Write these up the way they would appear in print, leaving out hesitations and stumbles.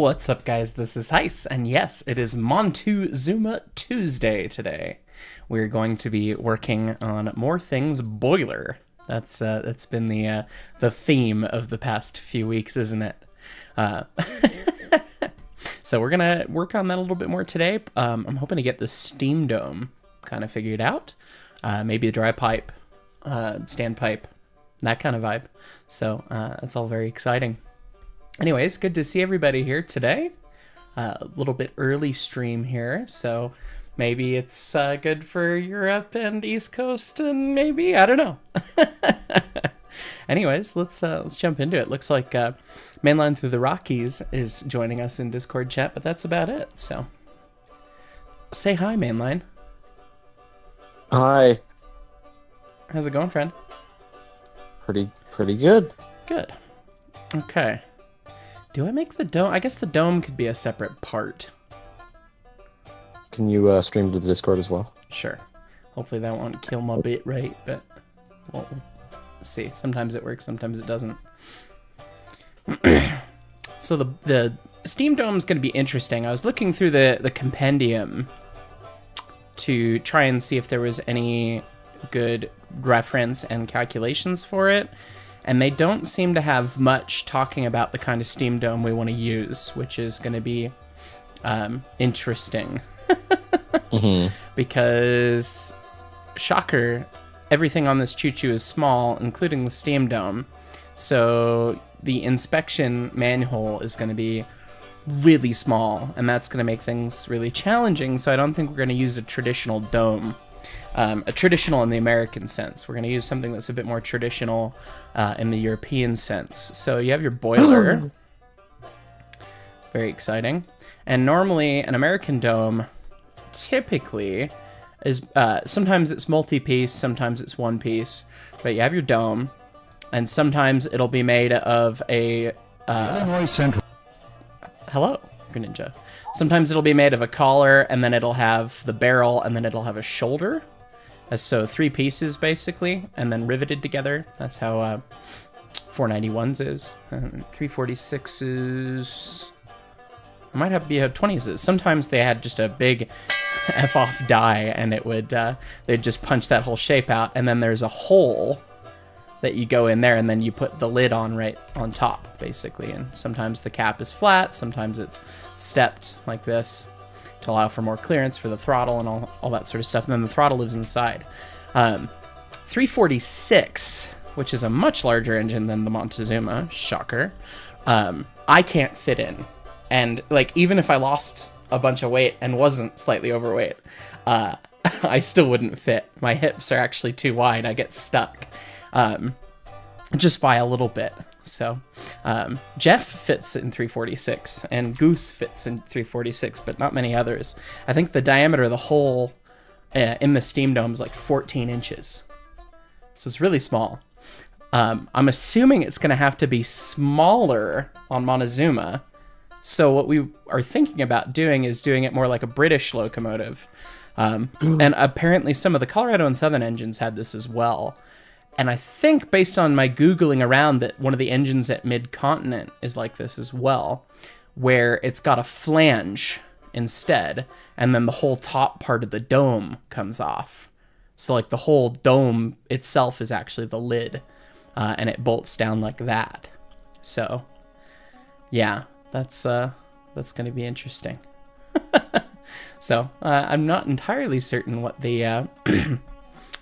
What's up, guys? This is Heis, and yes, it is MonTueZuma Tuesday today. We're going to be working on more things boiler. That's been the theme of the past few weeks, isn't it? So we're gonna work on that a little bit more today. I'm hoping to get the steam dome kind of figured out. Maybe a dry pipe, standpipe, that kind of vibe. So that's all very exciting. Anyways, good to see everybody here today. A little bit early stream here, so maybe it's good for Europe and East Coast, and maybe, I don't know. Anyways, let's jump into it. Looks like Mainline Through the Rockies is joining us in Discord chat, but that's about it. So, say hi, Mainline. Hi. How's it going, friend? Pretty good. Good. Okay. Do I make the dome? I guess the dome could be a separate part. Can you stream to the Discord as well? Sure. Hopefully that won't kill my bit rate, but we'll see. Sometimes it works, sometimes it doesn't. So the Steam Dome is going to be interesting. I was looking through the compendium to try and see if there was any good reference and calculations for it. And they don't seem to have much talking about the kind of Steam Dome we want to use, which is going to be interesting. Because, shocker, everything on this choo-choo is small, including the Steam Dome. So the inspection manual is going to be really small, and that's going to make things really challenging. So I don't think we're going to use a traditional dome. A traditional in the American sense. We're going to use something that's a bit more traditional in the European sense. So you have your boiler. Very exciting. And normally an American dome typically is, sometimes it's multi-piece, sometimes it's one piece. But you have your dome, and sometimes it'll be made of a... Hello, Greninja. Sometimes it'll be made of a collar, and then it'll have the barrel, and then it'll have a shoulder. So 3 pieces, basically, and then riveted together. That's how 491's is. 346's... might have to be how 20's is. Sometimes they had just a big F-off die, and it would they'd just punch that whole shape out, and then there's a hole that you go in there, and then you put the lid on right on top, basically. And sometimes the cap is flat, sometimes it's stepped like this to allow for more clearance for the throttle and all that sort of stuff. And then the throttle lives inside. 346, which is a much larger engine than the MonTueZuma, shocker, I can't fit in. And like, even if I lost a bunch of weight and wasn't slightly overweight, I still wouldn't fit. My hips are actually too wide. I get stuck. Just by a little bit. So Jeff fits in 346 and Goose fits in 346, but not many others. I think the diameter of the hole in the Steam Dome is like 14 inches. So it's really small. I'm assuming it's going to have to be smaller on MonTueZuma. So what we are thinking about doing is doing it more like a British locomotive. And apparently some of the Colorado and Southern engines had this as well. And I think, based on my Googling around, that one of the engines at Mid-Continent is like this as well, where it's got a flange instead, and then the whole top part of the dome comes off. So, like, the whole dome itself is actually the lid, and it bolts down like that. So, yeah, that's going to be interesting. So, I'm not entirely certain what the...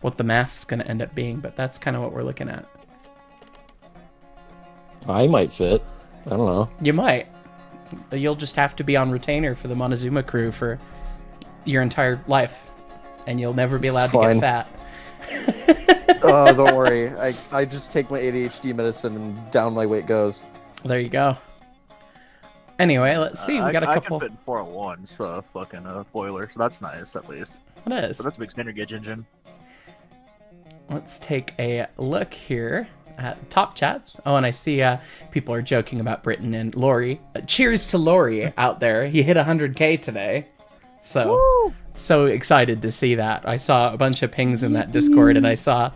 what the math's going to end up being, but that's kind of what we're looking at. I might fit. I don't know. You might. You'll just have to be on retainer for the MonTueZuma crew for your entire life, and you'll never be allowed to get fat. Oh, don't worry. I just take my ADHD medicine and down my weight goes. There you go. Anyway, let's see. We got a couple. I can fit in 401's fucking boiler, so that's nice at least. It is. So that's a big standard gauge engine. Let's take a look here at top chats. Oh, and I see people are joking about Britain and Laurie. Cheers to Laurie out there. He hit 100K today. So excited to see that. I saw a bunch of pings in that Discord, and I saw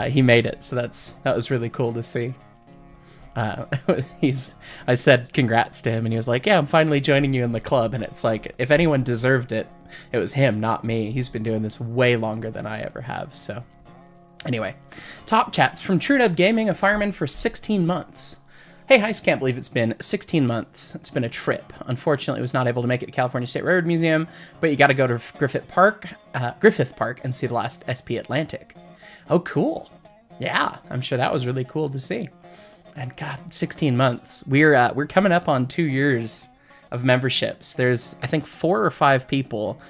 he made it. So that was really cool to see. I said congrats to him, and he was like, yeah, I'm finally joining you in the club. And it's like, if anyone deserved it, it was him, not me. He's been doing this way longer than I ever have. So anyway, top chats from TrueNub Gaming, a fireman for 16 months. Hey, Heist, can't believe it's been 16 months. It's been a trip. Unfortunately, was not able to make it to California State Railroad Museum, but you got to go to Griffith Park, and see the last SP Atlantic. Oh, cool. Yeah, I'm sure that was really cool to see. And God, 16 months. We're coming up on 2 years of memberships. There's, I think, 4 or 5 people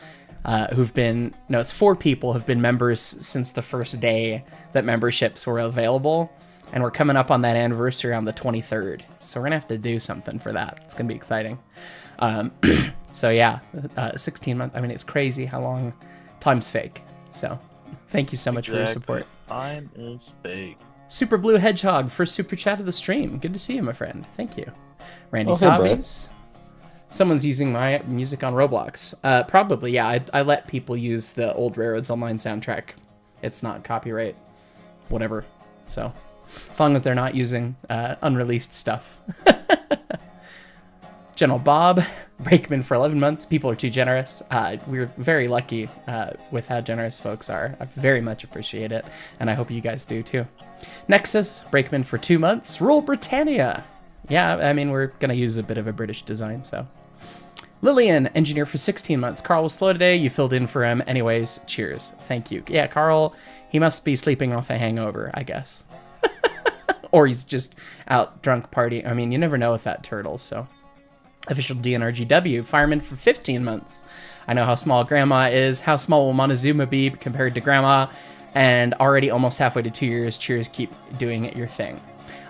it's 4 people who've been members since the first day that memberships were available. And we're coming up on that anniversary on the 23rd. So we're going to have to do something for that. It's going to be exciting. So yeah, 16 months. I mean, it's crazy how long time's fake. So thank you so much for your support. Time is fake. Super Blue Hedgehog, first super chat of the stream. Good to see you, my friend. Thank you. Randy's hey, Hobbies. Someone's using my music on Roblox. Probably, yeah. I let people use the old Railroads Online soundtrack. It's not copyright, whatever. So as long as they're not using unreleased stuff. General Bob, Brakeman for 11 months. People are too generous. We're very lucky with how generous folks are. I very much appreciate it, and I hope you guys do too. Nexus, Brakeman for 2 months. Rule Britannia. Yeah, I mean, we're going to use a bit of a British design, so. Lillian, engineer for 16 months. Carl was slow today. You filled in for him. Anyways, cheers. Thank you. Yeah, Carl, he must be sleeping off a hangover, I guess. Or he's just out drunk partying. I mean, you never know with that turtle, so. Official DNRGW, fireman for 15 months. I know how small Grandma is. How small will MonTueZuma be compared to Grandma? And already almost halfway to 2 years. Cheers, keep doing it your thing.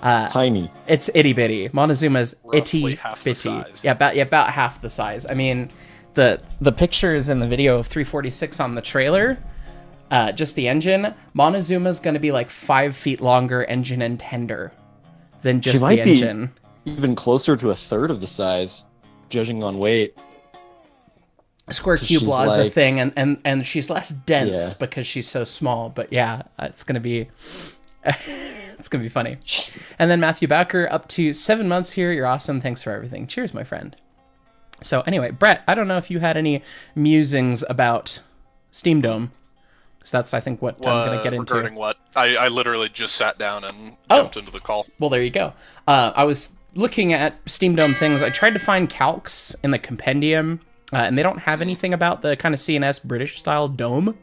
Tiny. It's itty bitty. MonTueZuma's itty half the bitty. size. Yeah, about half the size. I mean, the pictures in the video of 346 on the trailer, just the engine. MonTueZuma's going to be like 5 feet longer engine and tender than just the engine. Even closer to a third of the size, judging on weight. Square cube law is a thing, and she's less dense Yeah. because she's so small. But yeah, it's gonna be it's gonna be funny. And then Matthew Bowker, up to 7 months here. You're awesome. Thanks for everything. Cheers, my friend. So anyway, Brett, I don't know if you had any musings about Steam Dome, because that's I think what I'm gonna get into. Regarding what? I literally just sat down and jumped into the call. Well, there you go. I was looking at Steam Dome things. I tried to find calcs in the compendium, and they don't have anything about the kind of CNS British style dome.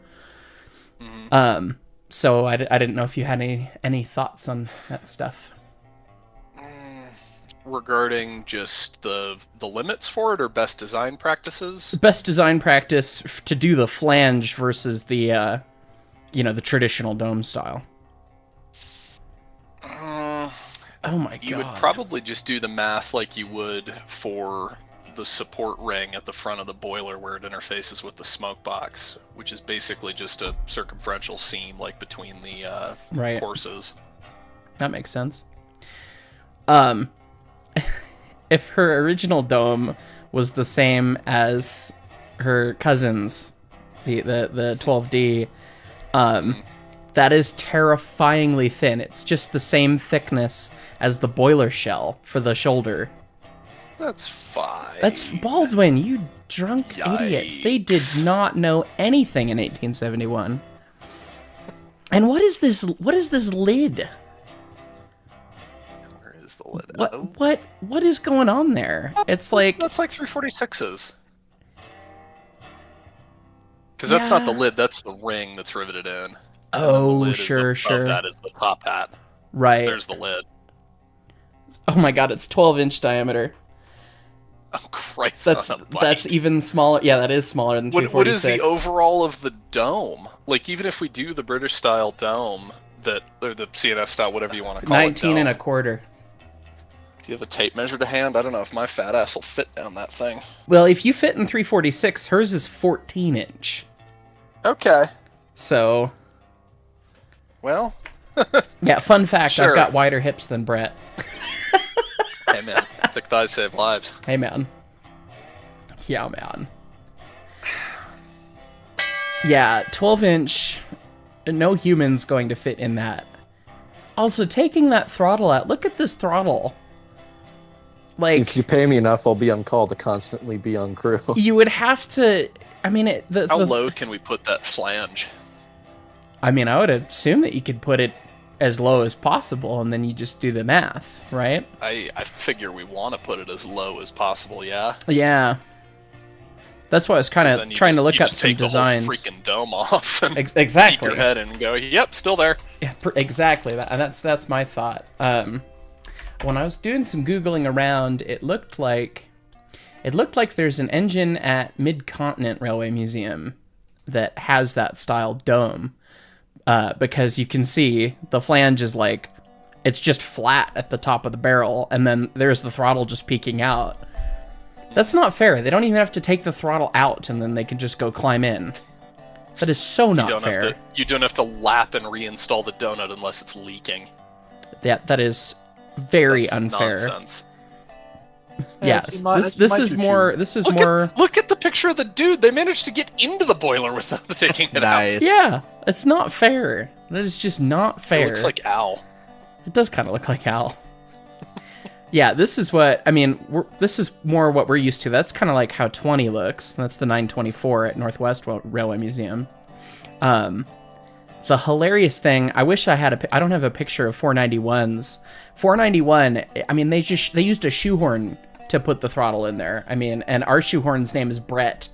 Mm-hmm. So I didn't know if you had any thoughts on that stuff. Regarding just the limits for it, or best design practices? Best design practice to do the flange versus the the traditional dome style. Oh my god. You would probably just do the math like you would for the support ring at the front of the boiler where it interfaces with the smoke box, which is basically just a circumferential seam like between the right. courses. That makes sense. If her original dome was the same as her cousin's, the 12D, that is terrifyingly thin. It's just the same thickness as the boiler shell for the shoulder. That's fine. That's Baldwin, you drunk idiots. They did not know anything in 1871. And what is this lid? Where is the lid? What is going on there? It's like That's like 346's. Because that's not the lid, that's the ring that's riveted in. Oh, sure. That is the top hat. Right. There's the lid. Oh my god, it's 12-inch diameter. Oh Christ! That's even smaller. Yeah, that is smaller than 346. What is the overall of the dome? Like, even if we do the British style dome, or the CNS style, whatever you want to call 19 it, and a quarter. Do you have a tape measure to hand? I don't know if my fat ass will fit down that thing. Well, if you fit in 346, hers is 14-inch. Okay. So. Well. Yeah, fun fact, sure. I've got wider hips than Brett. Hey man, thick thighs save lives. Hey man. Yeah, man. Yeah, 12-inch, no human's going to fit in that. Also, taking that throttle out, look at this throttle. Like, If you pay me enough, I'll be on call to constantly be on crew. you would have to, I mean, How low can we put that flange? I mean, I would assume that you could put it as low as possible, and then you just do the math, right? I figure we want to put it as low as possible, yeah? Yeah. That's why I was kind 'Cause of then you trying to just- look you up just some take the whole designs. freaking dome off and peek Exactly. your head and go, yep, still there. Yeah, exactly. And that's my thought. When I was doing some Googling around, it looked like there's an engine at Mid-Continent Railway Museum that has that style dome. Because you can see the flange is like, it's just flat at the top of the barrel, and then there's the throttle just peeking out. That's not fair. They don't even have to take the throttle out, and then they can just go climb in. That is so not fair. You don't have to lap and reinstall the donut unless it's leaking. Yeah, that is very That's unfair. nonsense. Yes, this is more. Look at the picture of the dude. They managed to get into the boiler without taking it Nice. out. Yeah, it's not fair. That is just not fair. It looks like Al. It does kind of look like Al. Yeah, this is what I mean. This is more what we're used to. That's kind of like how 20 looks. That's the 924 at Northwest Railway Museum. The hilarious thing, I wish I had I don't have a picture of 491s. 491, I mean, they used a shoehorn to put the throttle in there. I mean, and our shoehorn's name is Brett.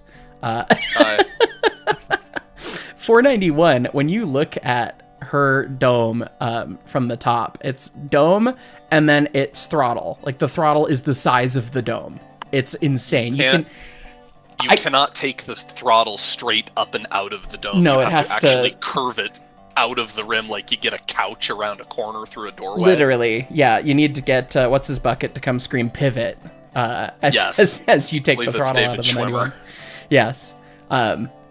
491, when you look at her dome from the top, it's dome and then it's throttle. Like, the throttle is the size of the dome. It's insane. You cannot take the throttle straight up and out of the dome. No, you it have has to actually curve it out of the rim like you get a couch around a corner through a doorway. Literally, yeah. You need to get what's his bucket to come scream pivot. Yes. As you take the I believe that's throttle out of David the 91. Schwimmer. Yes.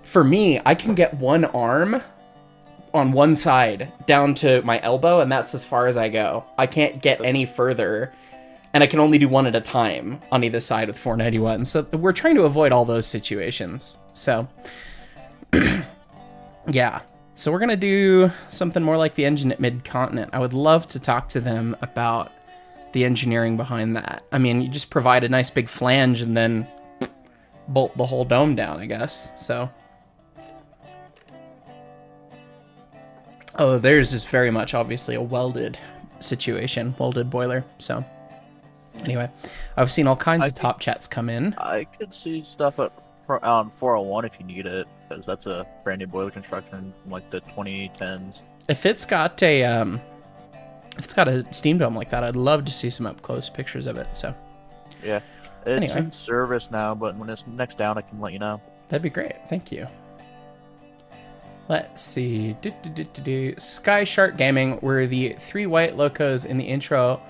For me, I can get one arm on one side down to my elbow, and that's as far as I go. I can't get any further, and I can only do one at a time on either side with 491. So we're trying to avoid all those situations. So, yeah. So we're going to do something more like the engine at Mid-Continent. I would love to talk to them about the engineering behind that. I mean, you just provide a nice big flange and then bolt the whole dome down, I guess. So, oh, theirs is very much obviously a welded situation, welded boiler. So, anyway, I've seen all kinds of top chats come in. I could see stuff on 401 if you need it, because that's a brand new boiler construction from like the 2010s. If it's got a steam dome like that, I'd love to see some up close pictures of it. So, Yeah, it's Anyway. in service now, but when it's next down, I can let you know. that'd be great. Thank you. Let's see. Sky Shark Gaming, were the three white locos in the intro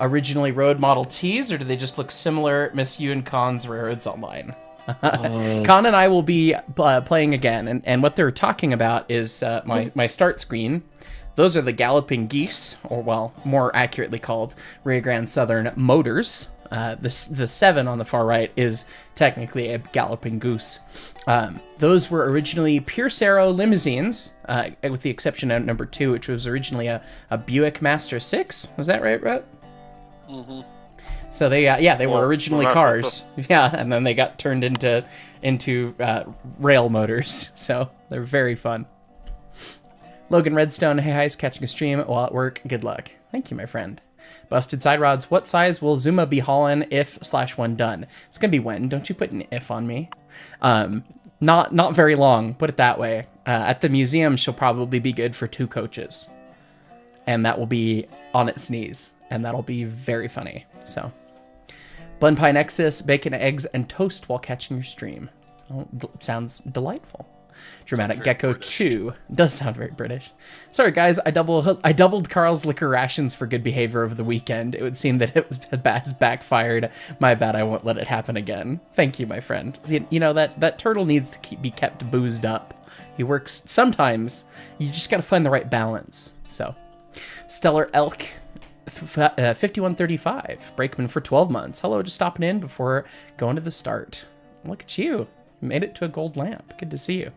originally road Model Ts, or do they just look similar? Miss you and Khan's Railroads Online. Khan and I will be playing again, and what they're talking about is my start screen. Those are the Galloping Geese, or well, more accurately called Rio Grande Southern Motors. The 7 on the far right is technically a Galloping Goose. Those were originally Pierce Arrow limousines, with the exception of number 2, which was originally a Buick Master 6. Was that right, Rhett? Mm-hmm. So they were originally cars. Yeah, and then they got turned into rail motors. So they're very fun. Logan Redstone, hey, hi, is catching a stream while at work. Good luck. Thank you, my friend. Busted Side Rods, what size will Zuma be hauling if/when done? It's gonna be when. Don't you put an if on me. Not very long, put it that way. At the museum, she'll probably be good for 2 coaches. And that will be on its knees. And that'll be very funny. So, Blend Pie Nexus, bacon, eggs, and toast while catching your stream. Oh, sounds delightful. Dramatic Gecko British. 2 does sound very British. Sorry guys, I doubled Carl's liquor rations for good behavior over the weekend. It would seem that it was has backfired. My bad, I won't let it happen again. Thank you, my friend. You know that turtle needs to be kept boozed up. He works sometimes. You just gotta find the right balance. So, Stellar Elk 5135 Brakeman for 12 months. Hello, just stopping in before going to the start. Look at you. You made it to a gold lamp. Good to see you.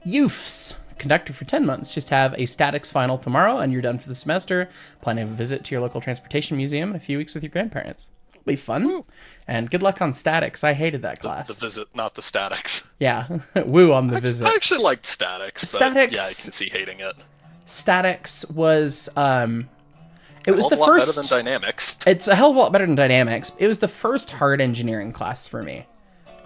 Youths, conductor for 10 months. Just have a statics final tomorrow, and you're done for the semester. Planning a visit to your local transportation museum in a few weeks with your grandparents. It'll be fun. Woo. And good luck on statics. I hated that class. The visit, not the statics. Yeah, woo on the visit. I actually liked statics, but yeah, I can see hating it. Statics was it was the lot first better than dynamics. It's a hell of a lot better than dynamics. It was the first hard engineering class for me.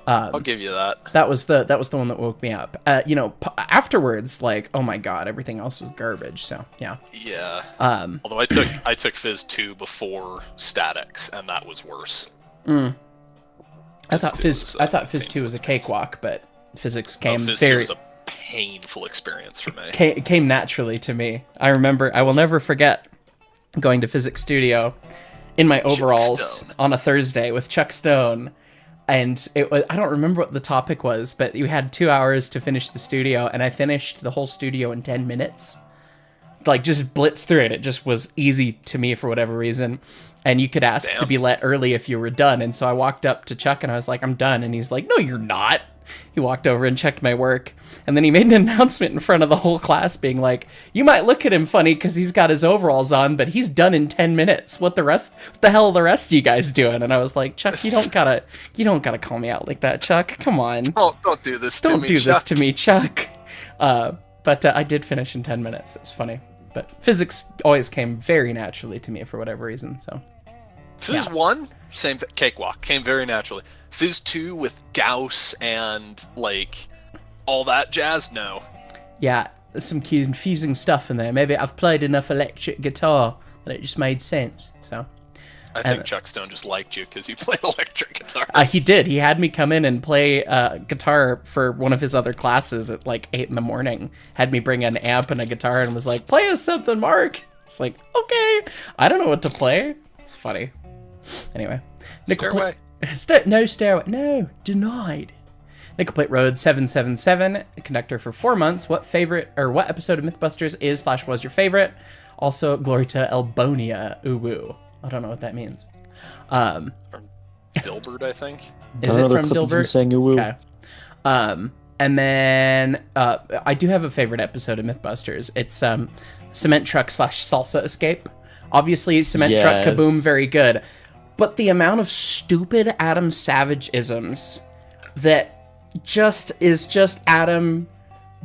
I'll give you that. That was the one that woke me up. Afterwards, like, oh my god, everything else was garbage. So yeah. Yeah. Although I took Phys 2 before statics, and that was worse. I thought Phys 2 was a cakewalk, but physics came Phys very. 2 was a painful experience for me. Came naturally to me. I remember. I will never forget going to physics studio in my overalls on a Thursday with Chuck Stone. And it was, I don't remember what the topic was, but you had 2 hours to finish the studio, and I finished the whole studio in 10 minutes. Like, just blitz through it. It just was easy to me for whatever reason. And you could ask to be let early if you were done. And so I walked up to Chuck and I was like, I'm done. And he's like, no, you're not. He walked over and checked my work. And then he made an announcement in front of the whole class being like, you might look at him funny because he's got his overalls on, but he's done in 10 minutes. What the hell are the rest of you guys doing? And I was like, Chuck, you don't gotta call me out like that, Chuck. Come on. Don't do this to me, Chuck. Don't do this to me, Chuck. But I did finish in 10 minutes. It was funny. But physics always came very naturally to me for whatever reason, so. Phys 1, same cakewalk, came very naturally. Phys 2 with Gauss and, like, all that jazz, no. Yeah, there's some confusing stuff in there. Maybe I've played enough electric guitar that it just made sense, so. I think Chuck Stone just liked you because you played electric guitar. He did. He had me come in and play guitar for one of his other classes at like 8 a.m. Had me bring an amp and a guitar and was like, play us something, Mark. It's like, okay. I don't know what to play. It's funny. Anyway. Stairway. No stairway. No, denied. Nickel Plate Road 777, conductor for 4 months. What episode of Mythbusters is/was your favorite? Also, glory to Elbonia. Uwu. I don't know what that means. From Dilbert, I think. Is it from Dilbert? Saying uwu. Okay. And then I do have a favorite episode of Mythbusters. It's Cement Truck / Salsa Escape. Obviously, Cement Truck Kaboom, very good. But the amount of stupid Adam Savage isms that is just Adam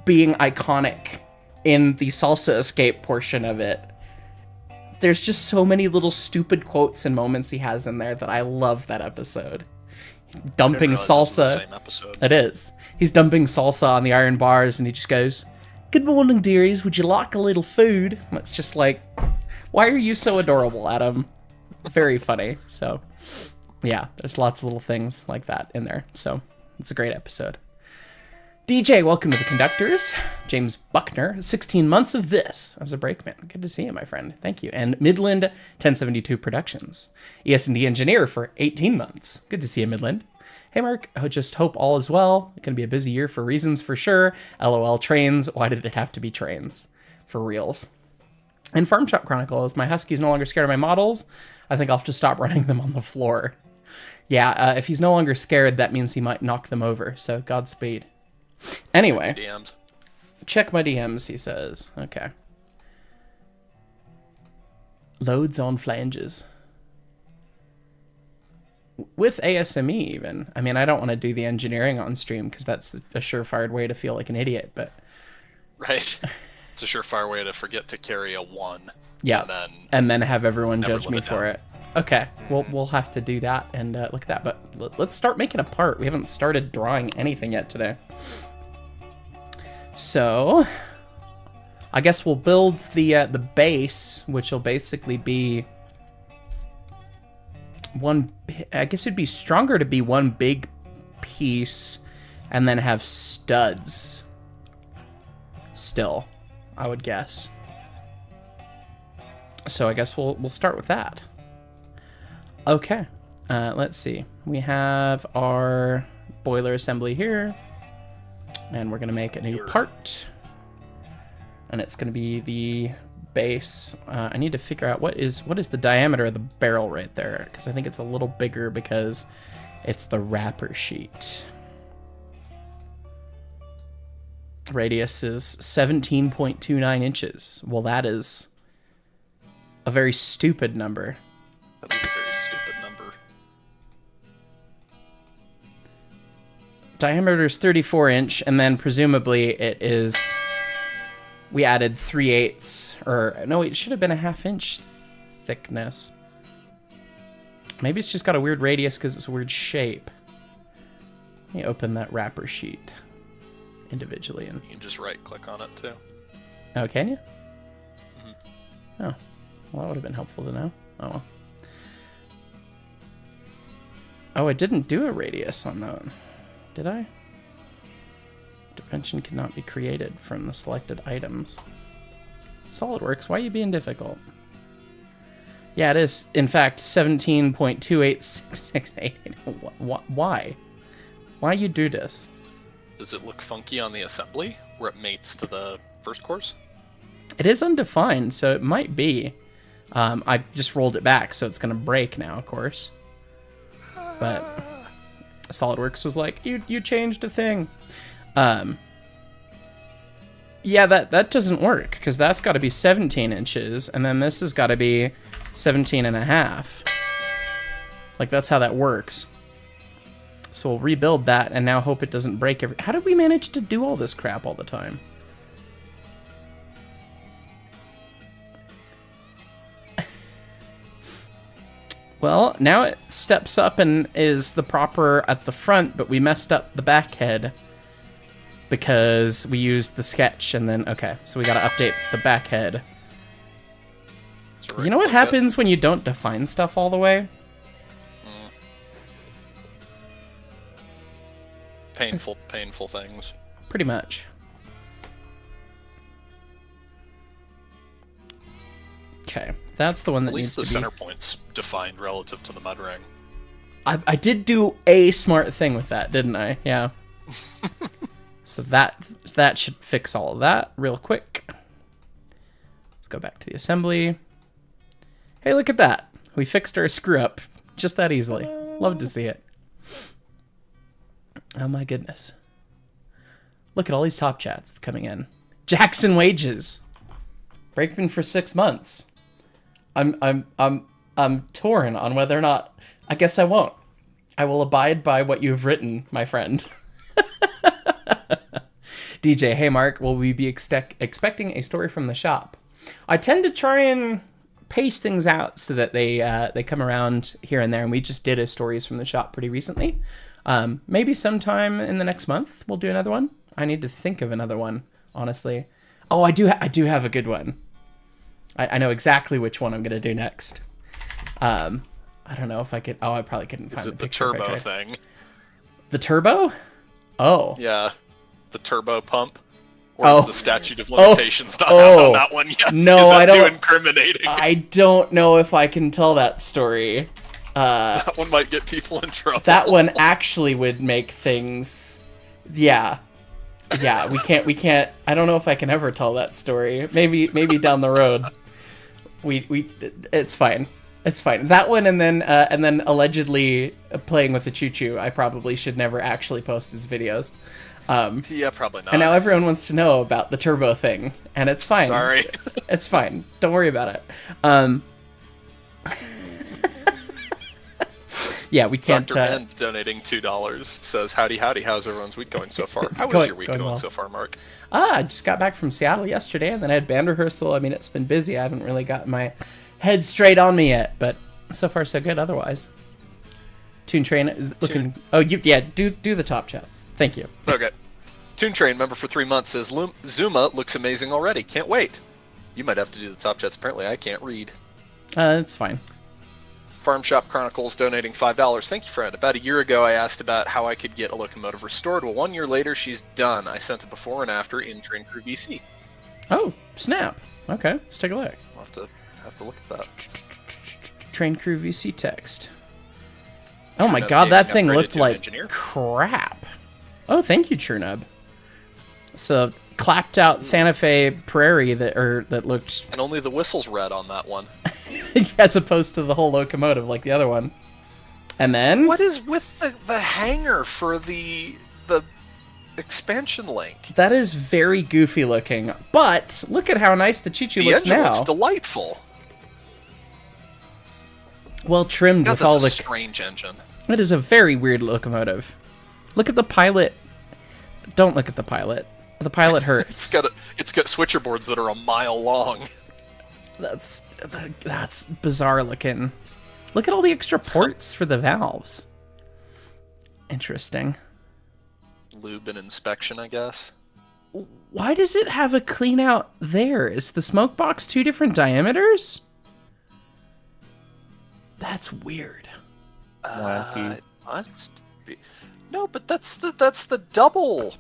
being iconic in the Salsa Escape portion of it. There's just so many little stupid quotes and moments he has in there that I love that episode. Dumping salsa. Same episode. It is. He's dumping salsa on the iron bars and he just goes, "Good morning, dearies. Would you like a little food?" And it's just like, why are you so adorable, Adam? Very funny. So, yeah, there's lots of little things like that in there. So, it's a great episode. DJ, welcome to the Conductors. James Buckner, 16 months of this as a brakeman. Good to see you, my friend. Thank you. And Midland 1072 Productions. ES&D engineer for 18 months. Good to see you, Midland. Hey, Mark. I just hope all is well. It's going to be a busy year for reasons for sure. LOL trains. Why did it have to be trains? For reals. And Farm Shop Chronicles. My husky's no longer scared of my models. I think I'll have to stop running them on the floor. Yeah, if he's no longer scared, that means he might knock them over. So, Godspeed. Anyway, DMs. Check my DMs, he says. Okay. Loads on flanges. With ASME, even. I mean, I don't want to do the engineering on stream because that's a surefire way to feel like an idiot, but... Right. It's a surefire way to forget to carry a 1. Yeah, and then have everyone judge me for it. Okay, we'll have to do that and look at that, but let's start making a part. We haven't started drawing anything yet today. So, I guess we'll build the base, which will basically be one. I guess it'd be stronger to be one big piece, and then have studs. Still, I would guess. So I guess we'll start with that. Okay, let's see. We have our boiler assembly here. And we're going to make a new part. And it's going to be the base. I need to figure out what is the diameter of the barrel right there. Because I think it's a little bigger because it's the wrapper sheet. Radius is 17.29 inches. Well, that is a very stupid number. That is a very stupid number. Diameter is 34 inch, and then presumably it is... We added 3/8, or no, it should have been a 1/2 inch thickness. Maybe it's just got a weird radius because it's a weird shape. Let me open that wrapper sheet individually. And... You can just right-click on it, too. Oh, can you? Mm-hmm. Oh, well, that would have been helpful to know. Oh, well. Oh, I didn't do a radius on that one. Did I? Dimension cannot be created from the selected items. SolidWorks, why are you being difficult? Yeah, it is, in fact, 17.28668. Why? Why you do this? Does it look funky on the assembly, where it mates to the first course? It is undefined, so it might be. I just rolled it back, so it's going to break now, of course. But SolidWorks was like, you changed a thing. Yeah, that doesn't work, because that's got to be 17 inches, and then this has got to be 17.5. Like, that's how that works. So we'll rebuild that, and now hope it doesn't break every... How did we manage to do all this crap all the time? Well, now it steps up and is the proper at the front, but we messed up the back head because we used the sketch and then, okay, so we got to update the back head. You know what happens when you don't define stuff all the way? Painful things. Pretty much. Okay, that's the one that needs to be... At least the center point's defined relative to the mud ring. I did do a smart thing with that, didn't I? Yeah. So that should fix all of that real quick. Let's go back to the assembly. Hey, look at that. We fixed our screw up just that easily. Love to see it. Oh my goodness. Look at all these top chats coming in. Jackson wages. Brakeman for 6 months. I'm torn on whether or not. I guess I won't. I will abide by what you've written, my friend. DJ, hey Mark, will we be expecting a story from the shop? I tend to try and pace things out so that they come around here and there, and we just did a stories from the shop pretty recently. Maybe sometime in the next month we'll do another one. I need to think of another one, honestly. Oh, I do have a good one. I know exactly which one I'm gonna do next. I don't know if I could. Oh, I probably couldn't find the picture. Is it the turbo thing? The turbo? Oh. Yeah, the turbo pump. Or is the statute of limitations not out on that one yet? No, is that I don't. Too incriminating. I don't know if I can tell that story. That one might get people in trouble. That one actually would make things. Yeah. Yeah, we can't. I don't know if I can ever tell that story. Maybe down the road. It's fine. It's fine. That one, and then allegedly playing with the choo-choo. I probably should never actually post his videos. Yeah, probably not. And now everyone wants to know about the turbo thing, and it's fine. Sorry. It's fine. Don't worry about it. Yeah, we can't... Dr. End donating $2 says, howdy, how's everyone's week going so far? How is your week going so far, Mark? I just got back from Seattle yesterday, and then I had band rehearsal. I mean, it's been busy. I haven't really got my head straight on me yet, but so far so good otherwise. Toon Train is looking... Oh, do the top chats. Thank you. Okay. Toon Train, member for 3 months, says, Zuma looks amazing already. Can't wait. You might have to do the top chats. Apparently, I can't read. It's fine. Farm Shop Chronicles donating $5. Thank you, friend. About a year ago, I asked about how I could get a locomotive restored. Well, 1 year later, she's done. I sent a before and after in Train Crew VC. Oh, snap. Okay, let's take a look. I'll have to look at that. Train Crew VC text. Oh my god, that thing looked like crap. Oh, thank you, Chernub. So clapped out Santa Fe Prairie that looked... And only the whistle's red on that one. As opposed to the whole locomotive like the other one. And then... What is with the hanger for the expansion link. That is very goofy looking, but look at how nice the choo-choo The looks engine now. looks delightful. Well trimmed God, with that's all a the... strange engine. It is a very weird locomotive. Look at the pilot. Don't look at the pilot. The pilot hurts. It's got switcher boards that are a mile long. That's bizarre looking. Look at all the extra ports for the valves. Interesting. Lube and inspection, I guess. Why does it have a clean out there? Is the smoke box 2 different diameters? That's weird. Wacky. No, but that's the double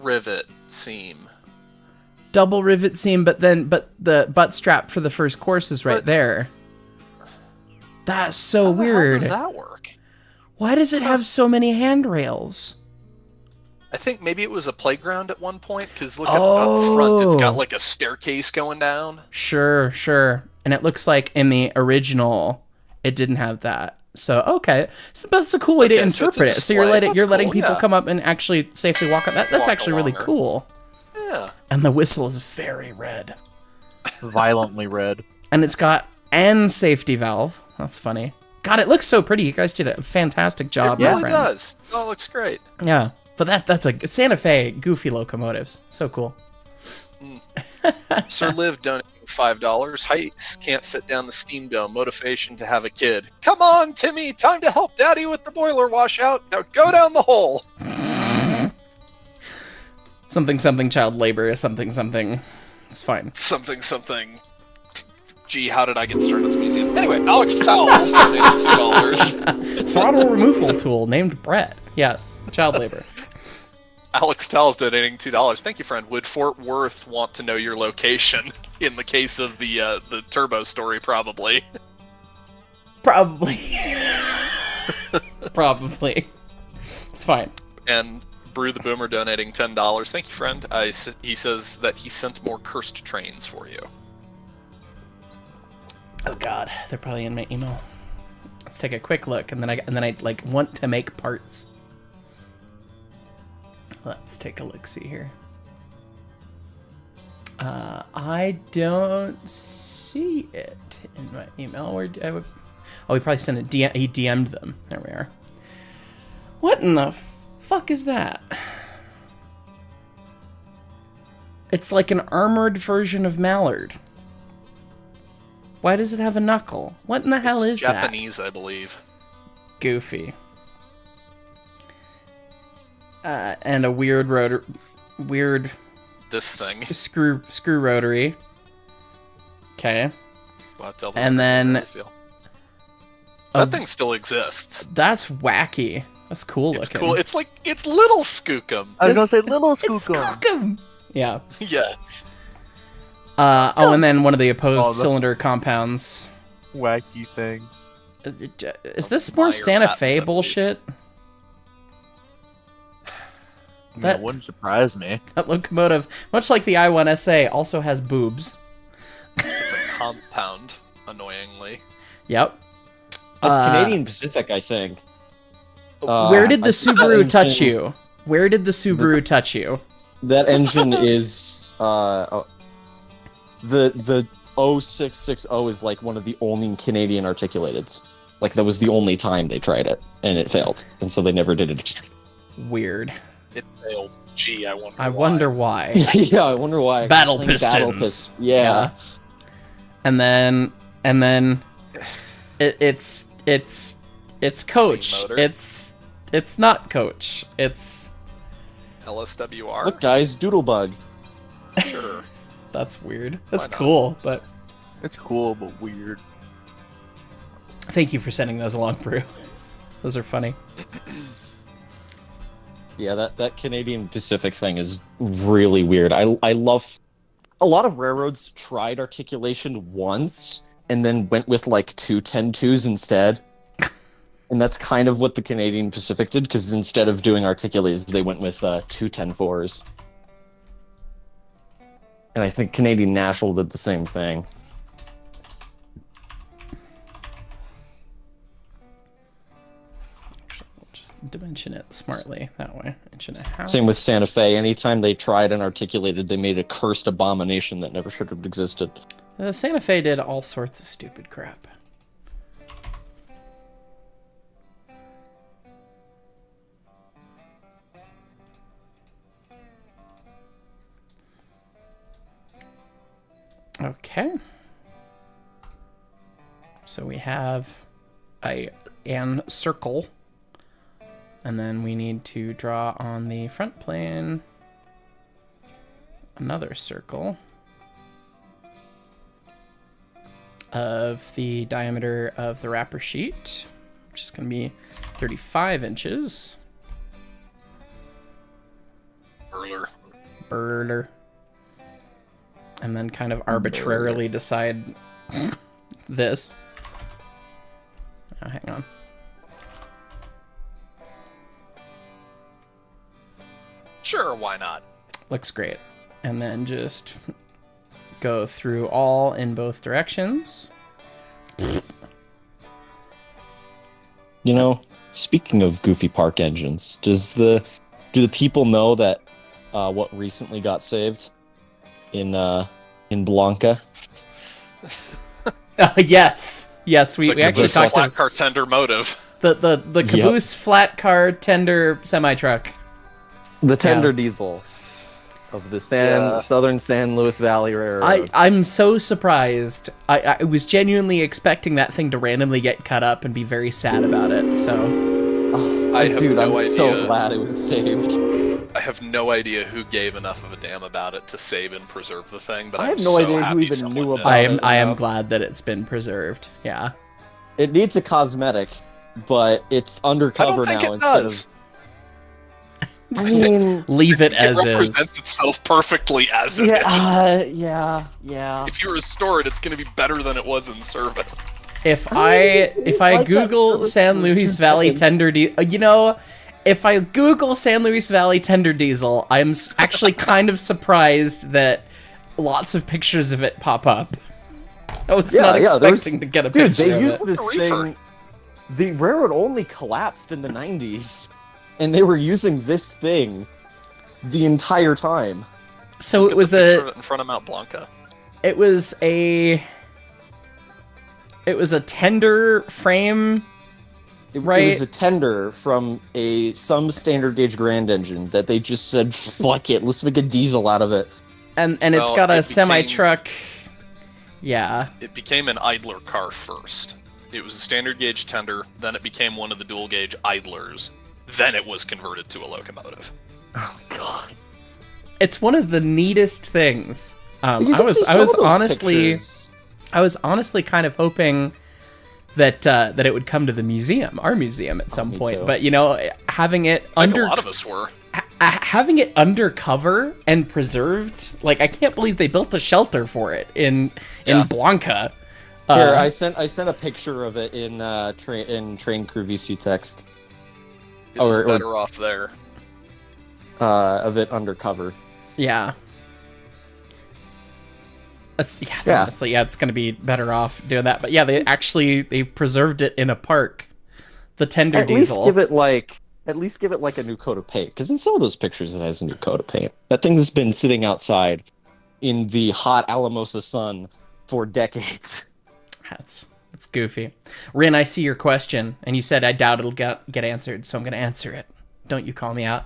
rivet seam. Double rivet seam, but the butt strap for the first course is right there. That's so weird. How does that work? Why does it have so many handrails? I think maybe it was a playground at one point, because look up front, it's got like a staircase going down. Sure. And it looks like in the original, it didn't have that. So, okay. So that's a cool way to interpret it. So you're letting people come up and actually safely walk up. That's actually really cool. Yeah. And the whistle is very red. Violently red. And it's got an safety valve. That's funny. God, it looks so pretty. You guys did a fantastic job. It really does. Oh, it looks great. Yeah. But that's a Santa Fe goofy locomotives. So cool. Sir Liv donating $5. Heights can't fit down the steam dome. Motivation to have a kid. Come on, Timmy. Time to help Daddy with the boiler washout. Now go down the hole. Something child labor is something. It's fine. Something. Gee, how did I get started at this museum? Anyway, Alex Towles donated $2. Throttle removal tool named Brett. Yes, child labor. Alex Towles donating $2. Thank you, friend. Would Fort Worth want to know your location? In the case of the Turbo story, probably. Probably. It's fine. And Brew the Boomer donating $10. Thank you, friend. He says that he sent more cursed trains for you. Oh God, they're probably in my email. Let's take a quick look, and then I like want to make parts. Let's take a look. See here. I don't see it in my email. Where I would. Oh, he probably sent it. He DM'd them. There we are. What in the fuck is that? It's like an armored version of Mallard. Why does it have a knuckle? What in the hell is that? Japanese, I believe. Goofy. And a weird rotor, this thing. screw rotary. Okay. Well, tell them And then how you feel. That thing still exists. That's wacky. That's cool It's looking. cool. It's like it's little Skookum. I was gonna say little It's Skookum. Skookum. Yeah. Yes. And then one of the opposed cylinder compounds. Wacky thing. Is this more Meyer Santa Patent, Fe I believe. bullshit? That wouldn't surprise me. That locomotive, much like the I-1SA, also has boobs. It's a compound, annoyingly. Yep. It's Canadian Pacific, I think. Where did the I Subaru think touch you? Where did the Subaru touch you? That engine is the 0660 is like one of the only Canadian articulateds. Like that was the only time they tried it, and it failed, and so they never did it again. Weird. It failed. Gee, I wonder. I wonder why. Yeah, I wonder why. Battle pistons. Yeah. And then it's coach. motor. It's not coach. It's LSWR. Look, guys, Doodlebug. Sure. that's weird. That's not? cool, but It's cool but weird. thank you for sending those along, Brew. Those are funny. Yeah, that Canadian Pacific thing is really weird. I love... A lot of railroads tried articulation once, and then went with like two 10-2s instead. And that's kind of what the Canadian Pacific did, because instead of doing articulators, they went with two 10-4s. And I think Canadian National did the same thing. Actually, we'll just dimension it smartly that way. Inch and a half. Same with Santa Fe. Anytime they tried and articulated, they made a cursed abomination that never should have existed. Santa Fe did all sorts of stupid crap. Okay. So we have an circle. And then we need to draw on the front plane another circle of the diameter of the wrapper sheet, which is going to be 35 inches. Burler. And then kind of arbitrarily decide this. Oh, hang on. Sure, why not? Looks great. And then just go through all in both directions. You know, speaking of goofy park engines, do the people know that what recently got saved in Blanca? Yes, we actually talked flat about car tender motive. the caboose flat car tender semi truck. The tender diesel of the Southern San Luis Valley Railroad. I'm so surprised. I was genuinely expecting that thing to randomly get cut up and be very sad about it. So, I'm so glad it was saved. I have no idea who gave enough of a damn about it to save and preserve the thing, but I I'm have no so idea who happy even someone knew did. about it. I am glad that it's been preserved. Yeah. It needs a cosmetic, but it's undercover I don't think now it instead does. of. I mean, Leave it It as represents is. itself perfectly as it is. yeah. If you restore it, it's going to be better than it was in service. If I mean, I it's like that Google service San for Luis 2 Valley decades. tender diesel, if I Google San Luis Valley tender diesel, I'm actually kind of surprised that lots of pictures of it pop up. I was not expecting to get a Dude, picture they of used it. this Reefer. thing. The railroad only collapsed in the 90s, and they were using this thing the entire time. So it Get was the picture of a it in front of Mount Blanca. it was a tender frame. It Right. was a tender from some standard gauge Grand engine that they just said, fuck it, let's make a diesel out of it. And it's Well, got a it became- semi-truck. Yeah. It became an idler car first. It was a standard gauge tender, then it became one of the dual gauge idlers. Then it was converted to a locomotive. Oh, God. It's one of the neatest things. You I can was see some of those honestly pictures. I was honestly kind of hoping that it would come to the museum, our museum, at some me point. too. But having it I think a lot of us were. having it undercover and preserved, like I can't believe they built a shelter for it in Yeah. Blanca. Here, I sent a picture of it in train crew VC text It was Or- better off there. of it undercover. Yeah. Yeah. Honestly, it's gonna be better off doing that. But yeah, they preserved it in a park. The tender At diesel. least give it like a new coat of paint, because in some of those pictures it has a new coat of paint. That thing has been sitting outside in the hot Alamosa sun for decades. That's goofy. Rin, I see your question, and you said I doubt it'll get answered, so I'm gonna answer it. Don't you call me out.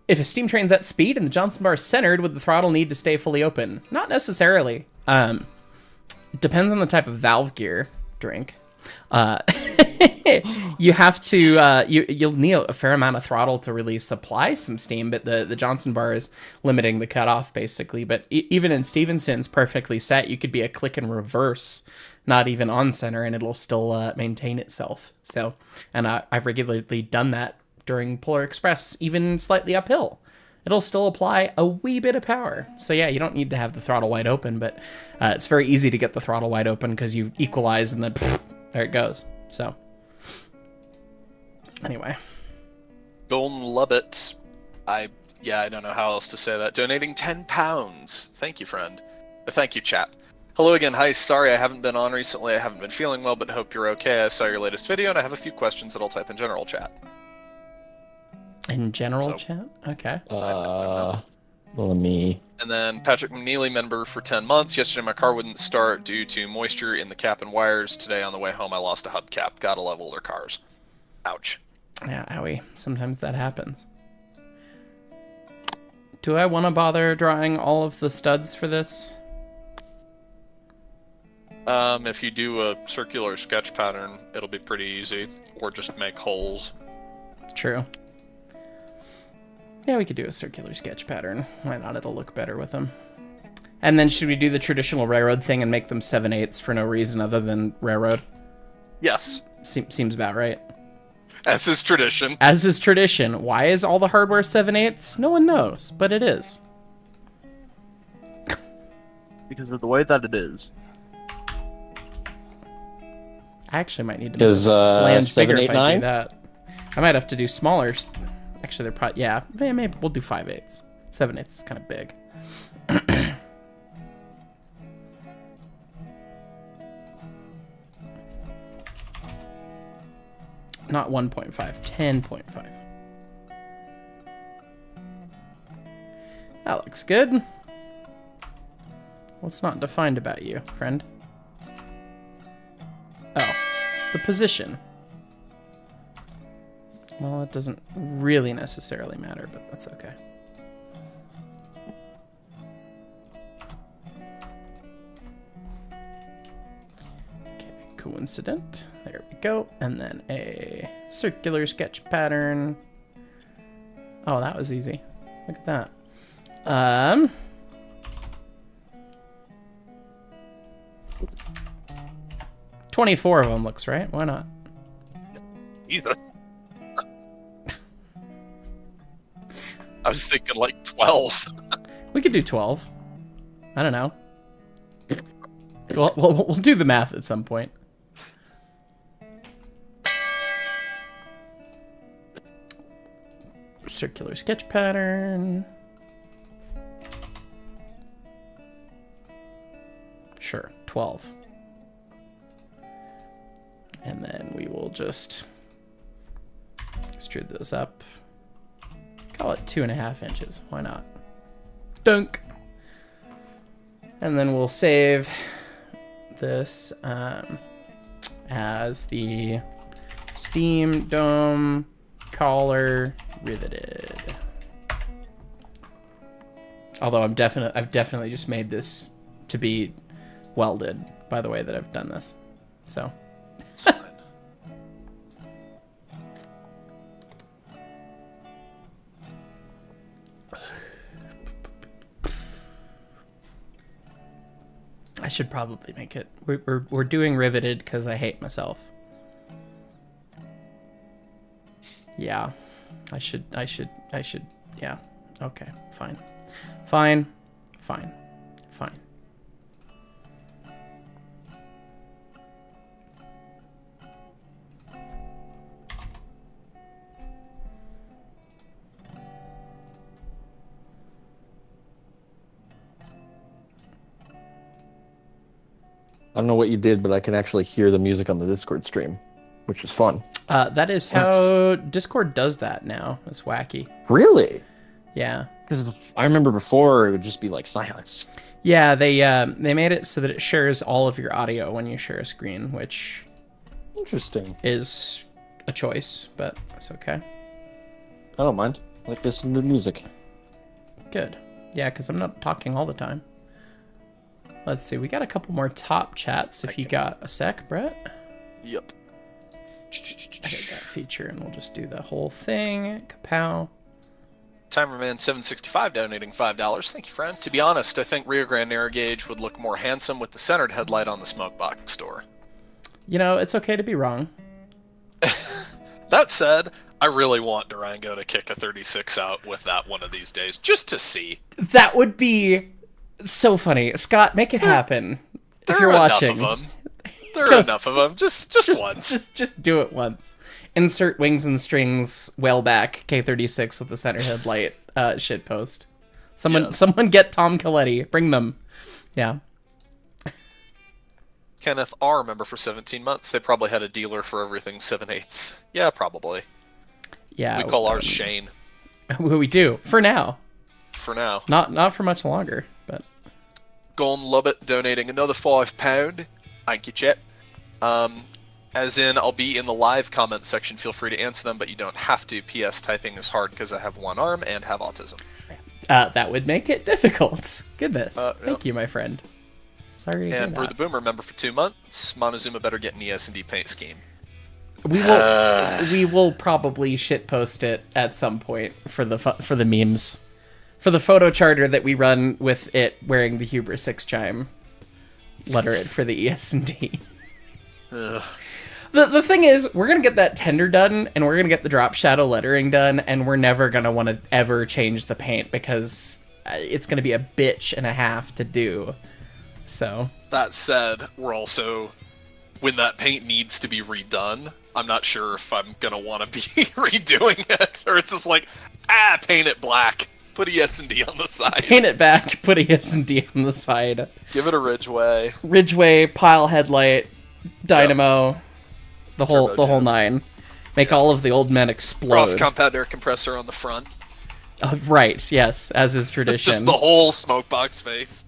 If a steam train's at speed and the Johnson bar is centered, would the throttle need to stay fully open? Not necessarily. Depends on the type of valve gear drink. You have to you'll need a fair amount of throttle to really supply some steam, but the Johnson bar is limiting the cutoff basically. But even in Stevenson's perfectly set, you could be a click and reverse, not even on center, and it'll still maintain itself. So, and I've regularly done that during Polar Express, even slightly uphill. It'll still apply a wee bit of power. So yeah, you don't need to have the throttle wide open, but it's very easy to get the throttle wide open because you equalize and then there it goes. So anyway. Golden Lubbit. I don't know how else to say that. Donating £10. Thank you, friend. Thank you, chap. Hello again. Hi, sorry I haven't been on recently. I haven't been feeling well, but hope you're okay. I saw your latest video and I have a few questions that I'll type in general chat. In general So- chat? Okay. Let me. And then Patrick McNeely, member for 10 months. Yesterday my car wouldn't start due to moisture in the cap and wires. Today on the way home I lost a hubcap. Gotta love older cars. Ouch. Yeah, owie. Sometimes that happens. Do I want to bother drawing all of the studs for this? If you do a circular sketch pattern, it'll be pretty easy. Or just make holes. True. Yeah, we could do a circular sketch pattern. Why not? It'll look better with them. And then should we do the traditional railroad thing and make them 7/8 for no reason other than railroad? Yes. Seems about right. As is tradition. As is tradition. Why is all the hardware 7/8? No one knows, but it is. Because of the way that it is. I actually might need to make Is the flange bigger 7, 8, if I 9? do that. I might have to do smaller. Actually, they're probably, yeah, maybe we'll do 5/8. 7/8 is kind of big. Not 1.5, 10.5. That looks good. What's not defined about you, friend? Oh, the position. Well, it doesn't really necessarily matter, but that's okay. Okay, coincident. There we go. And then a circular sketch pattern. Oh, that was easy. Look at that. 24 of them looks right. Why not? Jesus. I was thinking like 12. We could do 12. I don't know. We'll do the math at some point. Circular sketch pattern. Sure, 12. And then we will just extrude those up. Call it 2.5 inches. Why not? Dunk. And then we'll save this as the steam dome collar riveted. Although I've definitely just made this to be welded by the way that I've done this. So It's fine. I should probably make it. We're doing riveted because I hate myself. Yeah, I should. Yeah. Okay. Fine. Fine. I don't know what you did, but I can actually hear the music on the Discord stream, which is fun. That is how Discord does that now. It's wacky. Really? Yeah. Because I remember before it would just be like silence. Yeah, they made it so that it shares all of your audio when you share a screen, which Interesting. is a choice, but it's okay. I don't mind. I like listening to music. Good. Yeah, because I'm not talking all the time. Let's see. We got a couple more top chats if you got a sec, Brett. Yep. Edit that feature and we'll just do the whole thing. Kapow. Timerman765 donating $5. Thank you, friend. To be honest, I think Rio Grande Narrow Gauge would look more handsome with the centered headlight on the smoke box door. You know, it's okay to be wrong. That said, I really want Durango to kick a 36 out with that one of these days, just to see. That would be so funny. Scott, make it happen. If you're watching. There are enough of them. Just once. Just do it once. Insert Wings and Strings Whaleback K36 with the center headlight shitpost. Someone get Tom Coletti. Bring them. Yeah. Kenneth R. member for 17 months. They probably had a dealer for everything 7/8. Yeah, probably. Yeah. We call ours Shane. We do for now. For now. Not for much longer, but Gone Lubbit donating another £5. Thank you, Chip. As in, I'll be in the live comment section. Feel free to answer them, but you don't have to. P.S. Typing is hard because I have one arm and have autism. that would make it difficult. Goodness. Yep. Thank you, my friend. Sorry to hear And Brew the that. Boomer, member for 2 months. MonTueZuma better get an ES&D paint scheme. We will probably shitpost it at some point for the memes. For the photo charter that we run with it wearing the Hubris 6 chime. Letter it for the ES&D. The thing is, we're going to get that tender done, and we're going to get the drop shadow lettering done, and we're never going to want to ever change the paint, because it's going to be a bitch and a half to do. So. That said, we're also, when that paint needs to be redone, I'm not sure if I'm going to want to be redoing it, or it's just like, paint it black. Put ES&D on the side. Paint it back, put ES&D on the side. Give it a Ridgeway. Ridgeway, pile headlight, dynamo, the whole nine. Make all of the old men explode. Cross compound air compressor on the front. Right, yes, as is tradition. Just the whole smoke box face.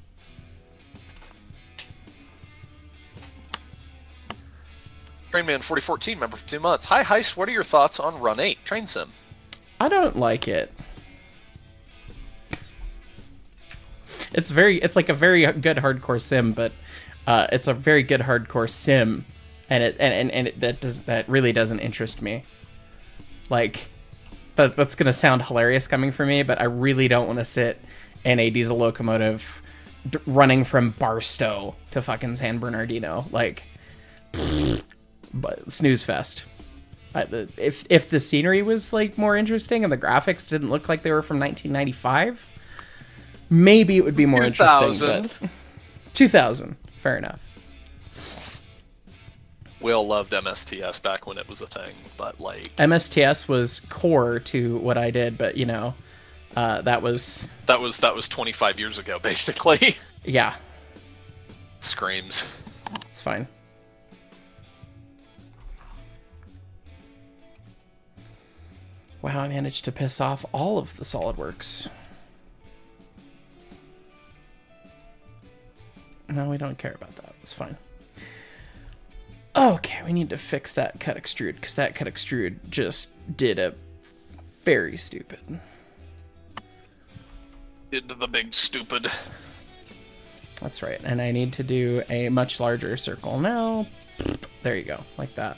Trainman 4014, member for 2 months. Hi Heist, what are your thoughts on Run 8 Train Sim? I don't like it. It's like a very good hardcore sim, but it's a very good hardcore sim, and that really doesn't interest me. Like, that's gonna sound hilarious coming from me, but I really don't want to sit in a diesel locomotive running from Barstow to fucking San Bernardino. Like, but snooze fest. If the scenery was like more interesting and the graphics didn't look like they were from 1995. Maybe it would be more 2000. interesting, but 2000, fair enough. We all loved MSTS back when it was a thing, but like MSTS was core to what I did, but you know, that was 25 years ago, basically. Yeah, Screams. it's fine. Wow, I managed to piss off all of the SolidWorks. No, we don't care about that. It's fine. Okay, we need to fix that cut extrude, because that cut extrude just did a very stupid. Into the big stupid. That's right, and I need to do a much larger circle now. There you go, like that.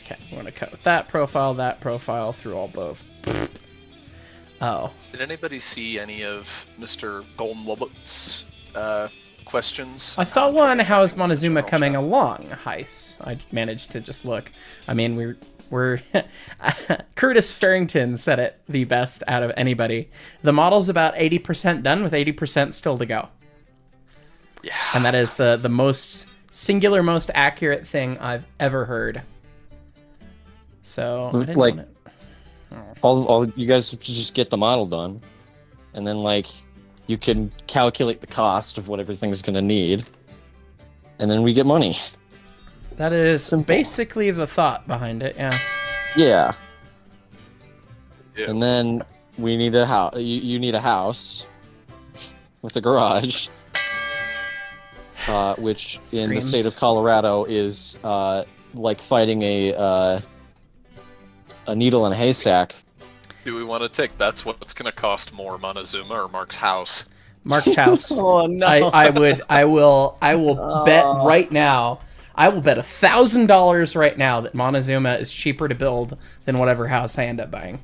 Okay, we're going to cut with that profile through all both. Oh. Did anybody see any of Mr. Golden Lobot's questions? I saw one, how's MonTueZuma General coming chat. along, Heis? I managed to just look. I mean, we're Curtis Farrington said it the best out of anybody. The model's about 80% done with 80% still to go. Yeah. And that is the most singular, most accurate thing I've ever heard. So, I didn't Like- want it. All you guys have to just get the model done, and then like you can calculate the cost of what everything's gonna need, and then we get money. That is Simple. basically the thought behind it, yeah. Yeah. Yeah. And then we need a house. You need a house with a garage, which in the Screams. state of Colorado is like fighting a needle in a haystack. Do we want to take bets? What's going to cost more, MonTueZuma or Mark's house? Mark's house. Oh no! I will bet right now. I will bet $1,000 right now that MonTueZuma is cheaper to build than whatever house I end up buying.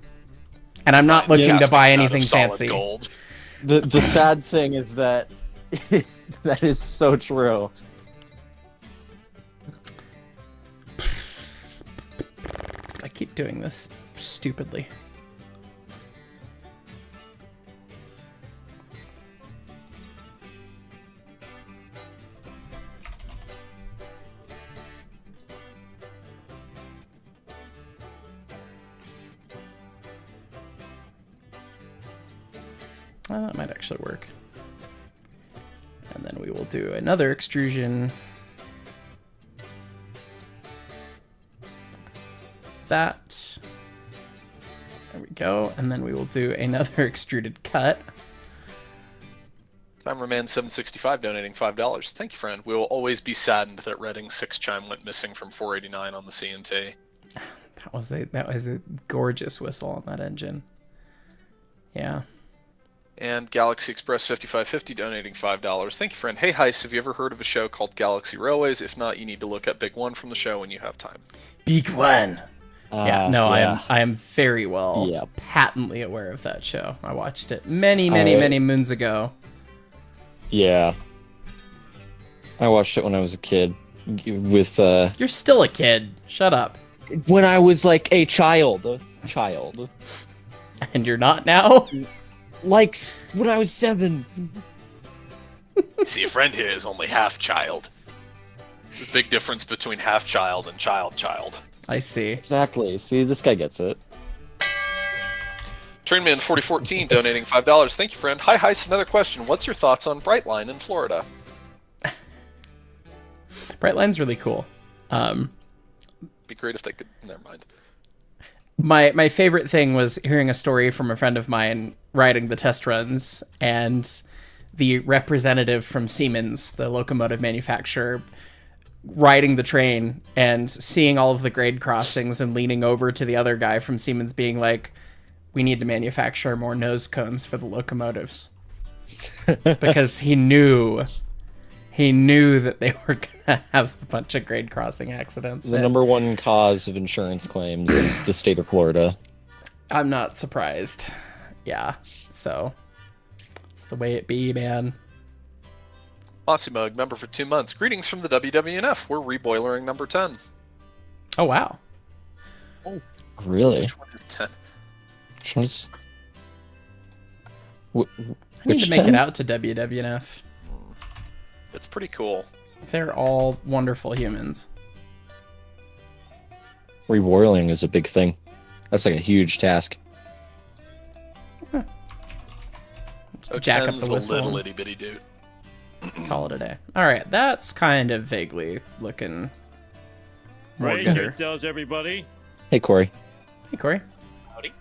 And I'm not looking to Casting buy out of anything solid fancy. Gold. The sad thing is that that is so true. I keep doing this stupidly. That might actually work. And then we will do another extrusion that. There we go. And then we will do another extruded cut. Timerman765 donating $5. Thank you, friend. We will always be saddened that Redding 6 chime went missing from 489 on the CMT. That was a gorgeous whistle on that engine. Yeah. And Galaxy Express 5550 donating $5. Thank you, friend. Hey, Heist, have you ever heard of a show called Galaxy Railways? If not, you need to look at Big One from the show when you have time. Big One. Yeah. I am very well patently aware of that show. I watched it many moons ago. Yeah. I watched it when I was a kid. With You're still a kid. Shut up. when I was like a child. And you're not now? Like when I was 7. See, a friend here is only half child. There's a big difference between half child and child. I see. Exactly. See, this guy gets it. Trainman4014 donating $5. Thank you, friend. Hi, Heist. Another question. What's your thoughts on Brightline in Florida? Brightline's really cool. Be great if they could. Never mind. My favorite thing was hearing a story from a friend of mine riding the test runs, and the representative from Siemens, the locomotive manufacturer, riding the train and seeing all of the grade crossings and leaning over to the other guy from Siemens being like, we need to manufacture more nose cones for the locomotives. Because he knew that they were going to have a bunch of grade crossing accidents. The number one cause of insurance claims in the state of Florida. I'm not surprised. Yeah, so it's the way it be, man. Mug, member for 2 months. Greetings from the WWNF. We're reboilering number 10. Oh, wow. Really? Which one is 10? Which one's... I need to make it out to WWNF. It's pretty cool. They're all wonderful humans. Reboiling is a big thing. That's like a huge task. So Jack up 10's the a whistle. little itty bitty dude. Call it a day. All right, that's kind of vaguely looking more Ray gooder. tells everybody. Hey, Corey. Hey, Corey. Howdy.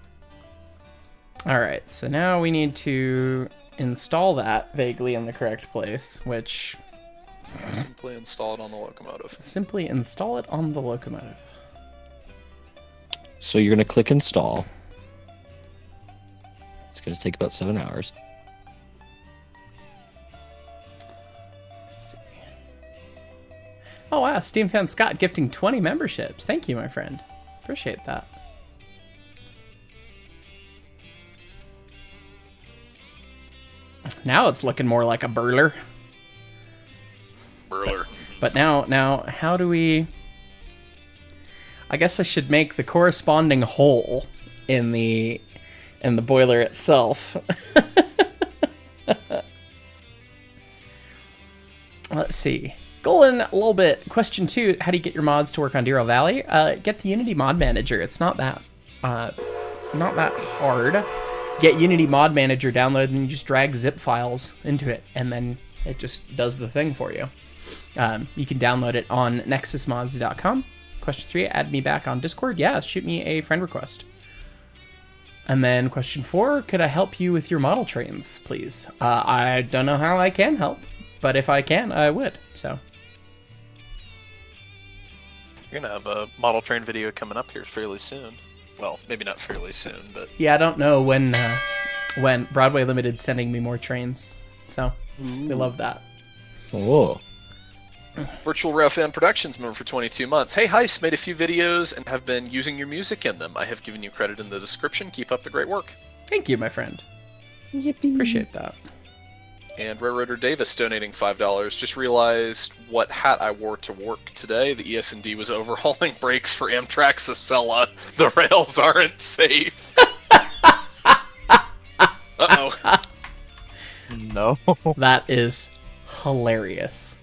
All right, so now we need to install that vaguely in the correct place, which Simply install it on the locomotive. simply install it on the locomotive. So you're going to click install. It's going to take about 7 hours. Let's see. Oh, wow, Steam Fan Scott gifting 20 memberships. Thank you, my friend. Appreciate that. Now it's looking more like a burler. Burler. But now, how do we... I guess I should make the corresponding hole in the boiler itself. Let's see. Going a little bit. Question 2, how do you get your mods to work on Deero Valley? Get the Unity Mod Manager. It's not that hard. Get Unity Mod Manager downloaded, and you just drag zip files into it, and then it just does the thing for you. You can download it on nexusmods.com. Question 3, add me back on Discord. Yeah, shoot me a friend request. And then question 4, could I help you with your model trains, please? I don't know how I can help, but if I can, I would. So You're going to have a model train video coming up here fairly soon. Well, maybe not fairly soon, but... yeah, I don't know when Broadway Limited's sending me more trains. So we love that. Oh. Virtual Rail Fan Productions member for 22 months. Hey, Heist, made a few videos and have been using your music in them. I have given you credit in the description. Keep up the great work. Thank you, my friend. Yippee. Appreciate that. And Railroader Davis donating $5. Just realized what hat I wore to work today. The ES&D was overhauling brakes for Amtrak Sacella. The rails aren't safe. Uh-oh. No. That is hilarious.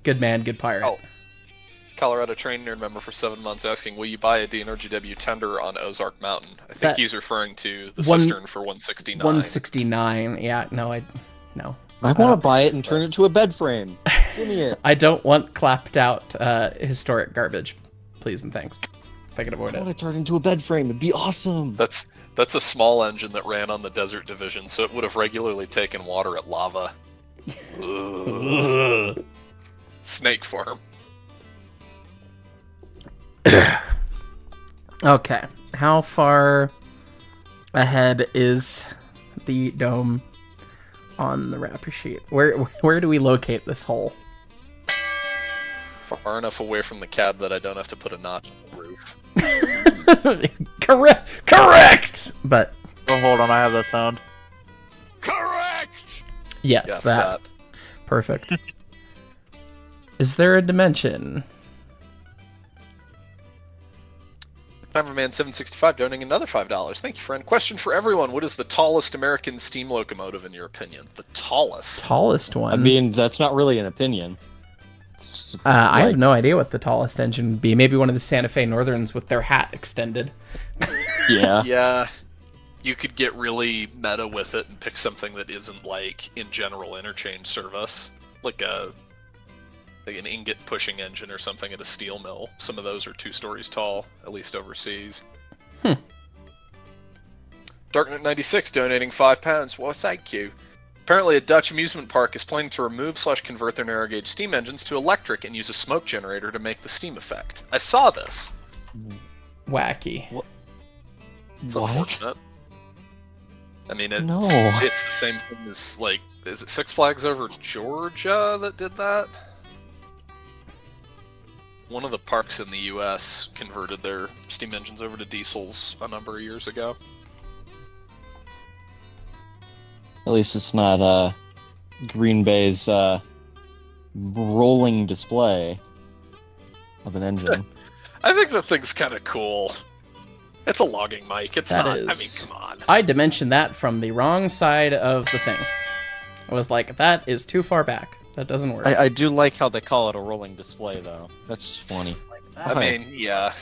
Good man, good pirate. Oh. Colorado Train Nerd member for 7 months asking, will you buy a DNRGW tender on Ozark Mountain? I think he's referring to the cistern for 169. 169. Yeah, no. I want to buy it and turn it to a bed frame. Give me it. I don't want clapped out historic garbage. Please and thanks. if I could avoid I it. want to turn into a bed frame. It'd be awesome. That's a small engine that ran on the Desert Division, so it would have regularly taken water at lava. Ugh. Snake farm. Okay, how far ahead is the dome on the wrapper sheet? Where do we locate this hole? Far enough away from the cab that I don't have to put a notch on the roof. Correct. But Oh, hold on, I have that sound. yes, Yes, that. Perfect. Is there a dimension? Timerman765 donating another $5. Thank you, friend. Question for everyone: what is the tallest American steam locomotive in your opinion? The tallest. Tallest one. I mean, that's not really an opinion. It's just, I have like- no idea what the tallest engine would be. Maybe one of the Santa Fe Northerns with their hat extended. Yeah. Yeah, you could get really meta with it and pick something that isn't like in general interchange service, like an ingot pushing engine or something at a steel mill. Some of those are 2 stories tall, at least overseas. Darknet96 donating £5. Well, thank you. Apparently, a Dutch amusement park is planning to remove/convert their narrow gauge steam engines to electric and use a smoke generator to make the steam effect. I saw this. Wacky. It's What? unfortunate. I mean, No. it's the same thing as, like, is it Six Flags Over Georgia that did that? One of the parks in the U.S. converted their steam engines over to diesels a number of years ago. At least it's not Green Bay's rolling display of an engine. I think the thing's kind of cool. It's a logging mic. It's That not. is- I mean, come on. I dimensioned that from the wrong side of the thing. I was like, that is too far back. That doesn't work. I do like how they call it a rolling display, though. That's just funny. I mean, yeah.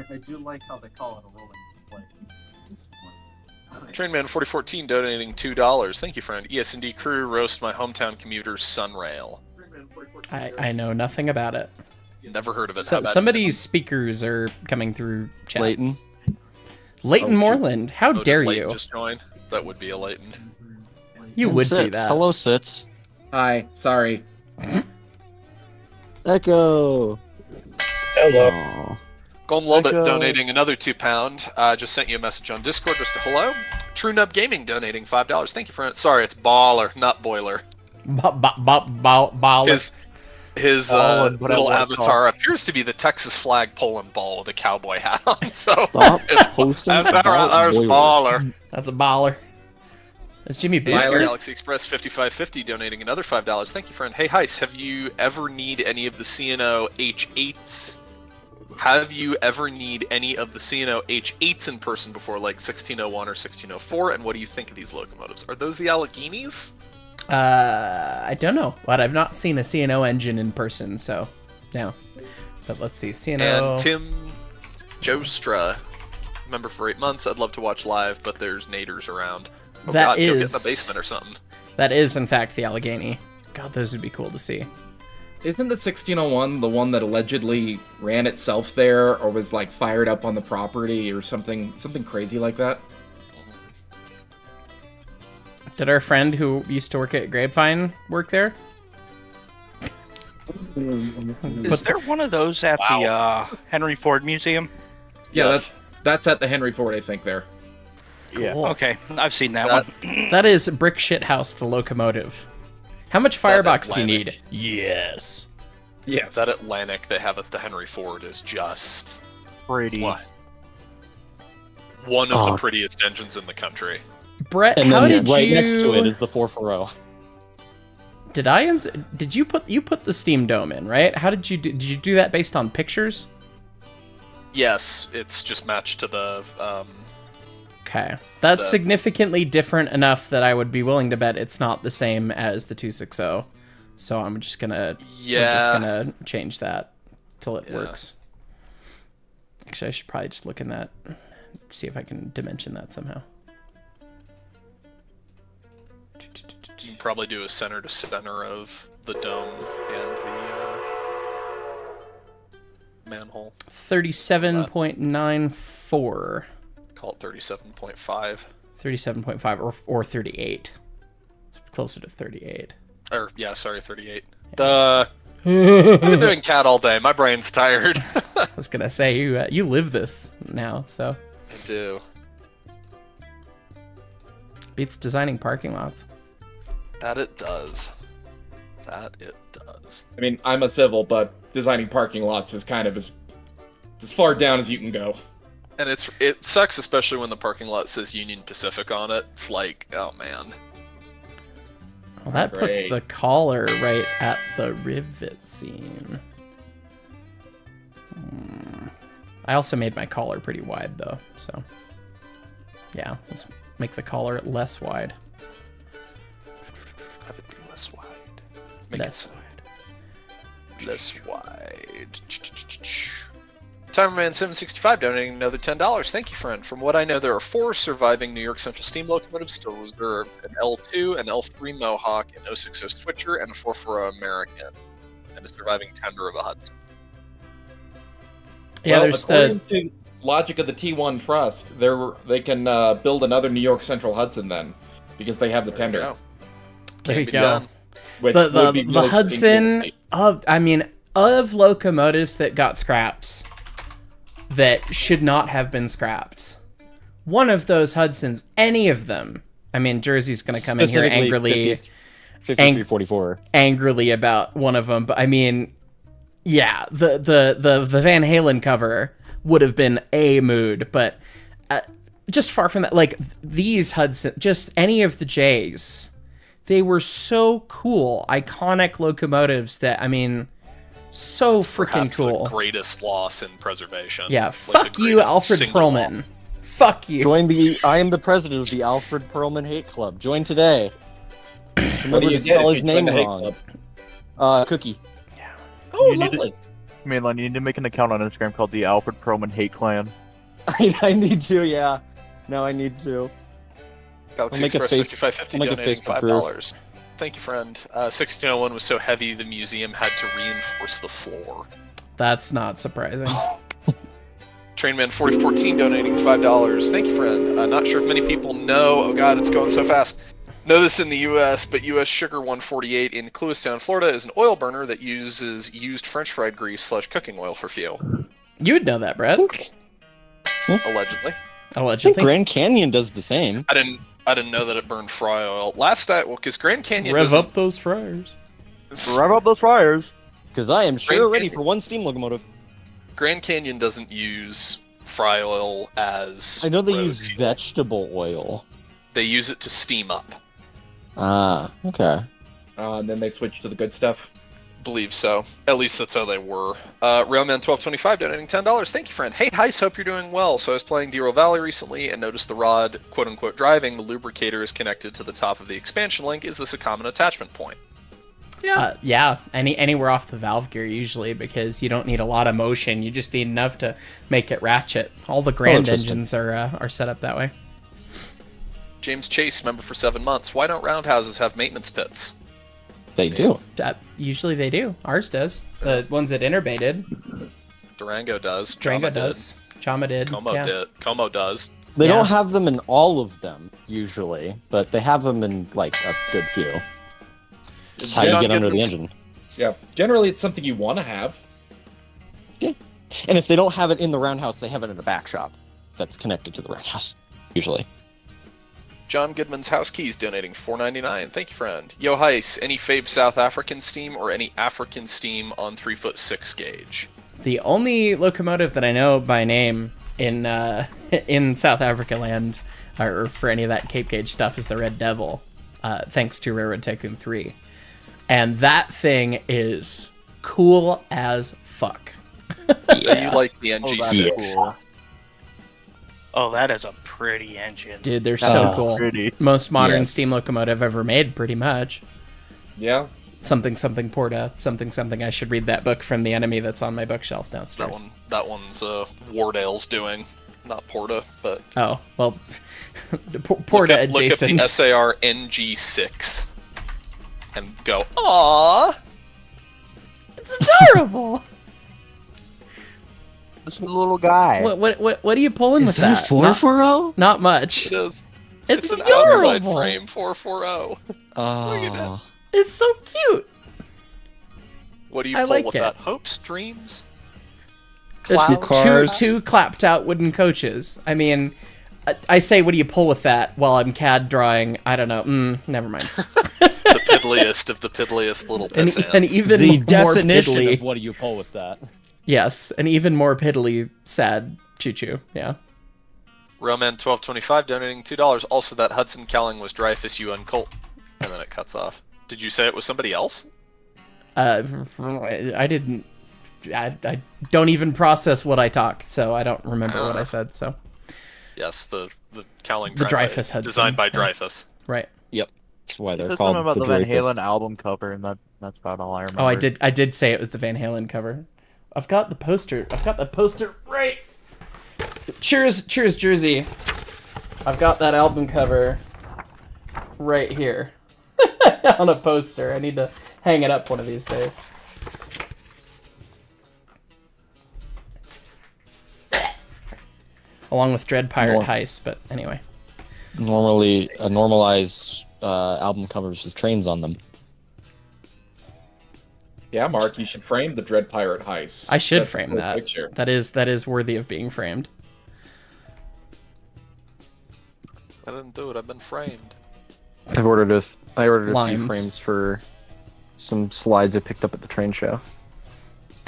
I do like how they call it a rolling display. Trainman4014 donating $2. Thank you, friend. ES&D crew roast my hometown commuter's Sunrail. I know nothing about it. Never heard of it. How So, about somebody's speakers are coming through chat. Leighton. Leighton Oh, shoot. Moreland, how Oh, did dare Leighton you? just join? That would be a Leighton. You And would do Sits. that. Hello, Sits. Hi, sorry. Echo. Hello. Aw. Golden Lobet Echo. donating another £2. Just sent you a message on Discord just a hello. True Nub Gaming donating $5. Thank you, friend. Sorry, it's Baller, not Boiler. Ball. His Ball and put out little white avatar socks. appears to be the Texas flag pulling ball with a cowboy hat on. So Stop it's- posting there's about Boiler. Baller. That's a baller. That's Jimmy Booth. Tyler? Galaxy Express 5550 donating another $5. Thank you, friend. Hey, Heist, have you ever need any of the CNO H8s? Have you ever need any of the CNO H8s in person before, like 1601 or 1604? And what do you think of these locomotives? Are those the Alleghenies? I don't know, but I've not seen a CNO engine in person, so no. But let's see, CNO. And Tim Jostra, member for 8 months. I'd love to watch live, but there's naders around. Oh That God, go get in is- the basement or something. That is, in fact, the Allegheny. God, those would be cool to see. Isn't the 1601 the one that allegedly ran itself there or was like fired up on the property or something crazy like that? Did our friend who used to work at Grapevine work there? Is there one of those at the Henry Ford Museum? Yeah, Yes. that's at the Henry Ford, I think, there. Yeah. Cool. Okay, I've seen that, That- one. That is Brick Shithouse, the locomotive. How much firebox do you need? Atlantic. Yes. Yes. That Atlantic they have at the Henry Ford is just Pretty. what? One of Oh. the prettiest engines in the country. Brett, And how then did right you? next to it is the 440. Did you put the steam dome in, right? How did you do? Did you do that based on pictures? Yes, it's just matched to the. Okay, that's The- significantly different enough that I would be willing to bet it's not the same as the 260. So I'm just gonna Yeah. we're just gonna change that till it Yeah. works. Actually, I should probably just look in that, see if I can dimension that somehow. You can probably do a center to center of the dome and manhole. 37.94. Call it 37.5. 37.5 or 38. It's closer to 38. Or, yeah, sorry, 38. Yes. I've been doing cat all day. My brain's tired. I was gonna say, you live this now, so. I do. Beats designing parking lots. That it does. That it does. I mean, I'm a civil, but designing parking lots is kind of as far down as you can go. And it sucks, especially when the parking lot says Union Pacific on it. It's like, oh man. Well, that puts Great. the collar right at the rivet seam. I also made my collar pretty wide, though, so... Yeah, let's make the collar less wide. Have it be less wide. Make Less it wide. less wide. Timerman765 donating another $10. Thank you, friend. From what I know, there are 4 surviving New York Central steam locomotives still reserved: an L2, an L3 Mohawk, an 060 Switcher, and a 440 American, and a surviving tender of a Hudson. Yeah, Well, there's according to logic of the T1 Trust, they can build another New York Central Hudson then, because they have the There you tender. go. There Can you be go. done. Which the would be the really Hudson cool. of locomotives that got scrapped that should not have been scrapped. One of those Hudsons, any of them. I mean, Jersey's going to come in here Specifically angrily 5344. angrily about one of them, but I mean, yeah, the Van Halen cover would have been a mood, but just far from that. Like these Hudson, just any of the J's, they were so cool, iconic locomotives that, I mean, so freaking Perhaps cool. the greatest loss in preservation. Yeah, Like fuck the you, greatest Alfred single Perlman. loss. Fuck you. I am the president of the Alfred Perlman Hate Club. Join today. What Remember do to you spell get if his you join name the hate wrong. club? Cookie. Oh, You need to- lovely. Mainline, you need to make an account on Instagram called the Alfred Perlman Hate Clan. I need to, yeah. Now I need to. Galaxy I'll make a Express face- 5550 I'll make a donating Facebook $5. Thank you, friend. 1601 was so heavy the museum had to reinforce the floor. That's not surprising. Trainman4014 donating $5. Thank you, friend. Not sure if many people know. Oh god, it's going so fast. Know this in the U.S., but U.S. Sugar 148 in Cluistown, Florida, is an oil burner that uses used French fried grease / cooking oil for fuel. You would know that, Brett. Allegedly. I think Allegedly. Grand Canyon does the same. I didn't know that it burned fry oil. Because Grand Canyon Rev doesn't- up those fryers. Rev up those fryers. Because I am sure Grand ready Canyon. for one steam locomotive. Grand Canyon doesn't use fry oil as I know they road use fuel. vegetable oil. They use it to steam up. Ah, okay. And then they switch to the good stuff. Believe so. At least that's how they were. Railman1225 donating $10. Thank you, friend. Hey, Heist, hope you're doing well. So I was playing Dero Valley recently and noticed the rod, quote-unquote, driving, the lubricator is connected to the top of the expansion link. Is this a common attachment point? Yeah, anywhere off the valve gear usually, because you don't need a lot of motion. You just need enough to make it ratchet. All the Grand interesting. engines are set up that way. James Chase, member for 7 months. Why don't roundhouses have maintenance pits? They do. Usually they do. Ours does. The ones that Interbay Durango does. Durango Chama does. Chama did. Como yeah. did. Como does. They Yeah. don't have them in all of them, usually, but they have them in, like, a good few. It's how you John get under the Gibbons- engine. Yeah. Generally, it's something you want to have. And if they don't have it in the roundhouse, they have it in a back shop that's connected to the roundhouse, usually. John Goodman's House Keys donating $4.99. Thank you, friend. Yo, Heis, any fave South African steam or any African steam on 3'6" gauge? The only locomotive that I know by name in in South Africa land, or for any of that Cape Gauge stuff, is the Red Devil, thanks to Railroad Tycoon 3. And that thing is cool as fuck. So you like the NG6? Yes. Cool. Oh, that is a pretty engine. Dude, they're so Oh. cool. Pretty. Most modern Yes. steam locomotive ever made, pretty much. Yeah. Something Porta, something. I should read that book from the enemy that's on my bookshelf downstairs. That one's Wardale's doing, not Porta, but Oh, well, Porta look up adjacent. the SAR NG6 and go, aww. It's adorable. Just a little guy. What are you pulling with Is that that? a 440? Not much. It is. It's It's an outside adorable. frame 440. Oh. It's so cute. What do you I pull like with it. that? Hopes, dreams, There's Two clouds. cars. two clapped out wooden coaches. I mean, I say, what do you pull with that while I'm CAD drawing? I don't know. Never mind. The piddliest of the piddliest little An pissants. even The more definition piddly. of what do you pull with that? Yes, an even more piddly, sad choo-choo. Yeah. Roman 1225 donating $2. Also, that Hudson Cowling was Dreyfus UN Colt, and then it cuts off. Did you say it was somebody else? I didn't. I don't even process what I talk, so I don't remember what I said. So Yes, the Cowling The Dreyfus Hudson, designed by yeah. Dreyfus. right. Yep. That's why He they're said called something about the the Van Dreyfus. Halen album cover, and that's about all I remember. Oh, I did say it was the Van Halen cover. I've got the poster. Right. Cheers, Jersey. I've got that album cover right here on a poster. I need to hang it up one of these days. Along with Dread Pirate More. Heist, but anyway. Normally, normalize album covers with trains on them. Yeah, Mark, you should frame the Dread Pirate Heist. I should That's a frame cool that. picture. That is worthy of being framed. I didn't do it. I've been framed. I ordered a few Limes. frames for some slides I picked up at the train show.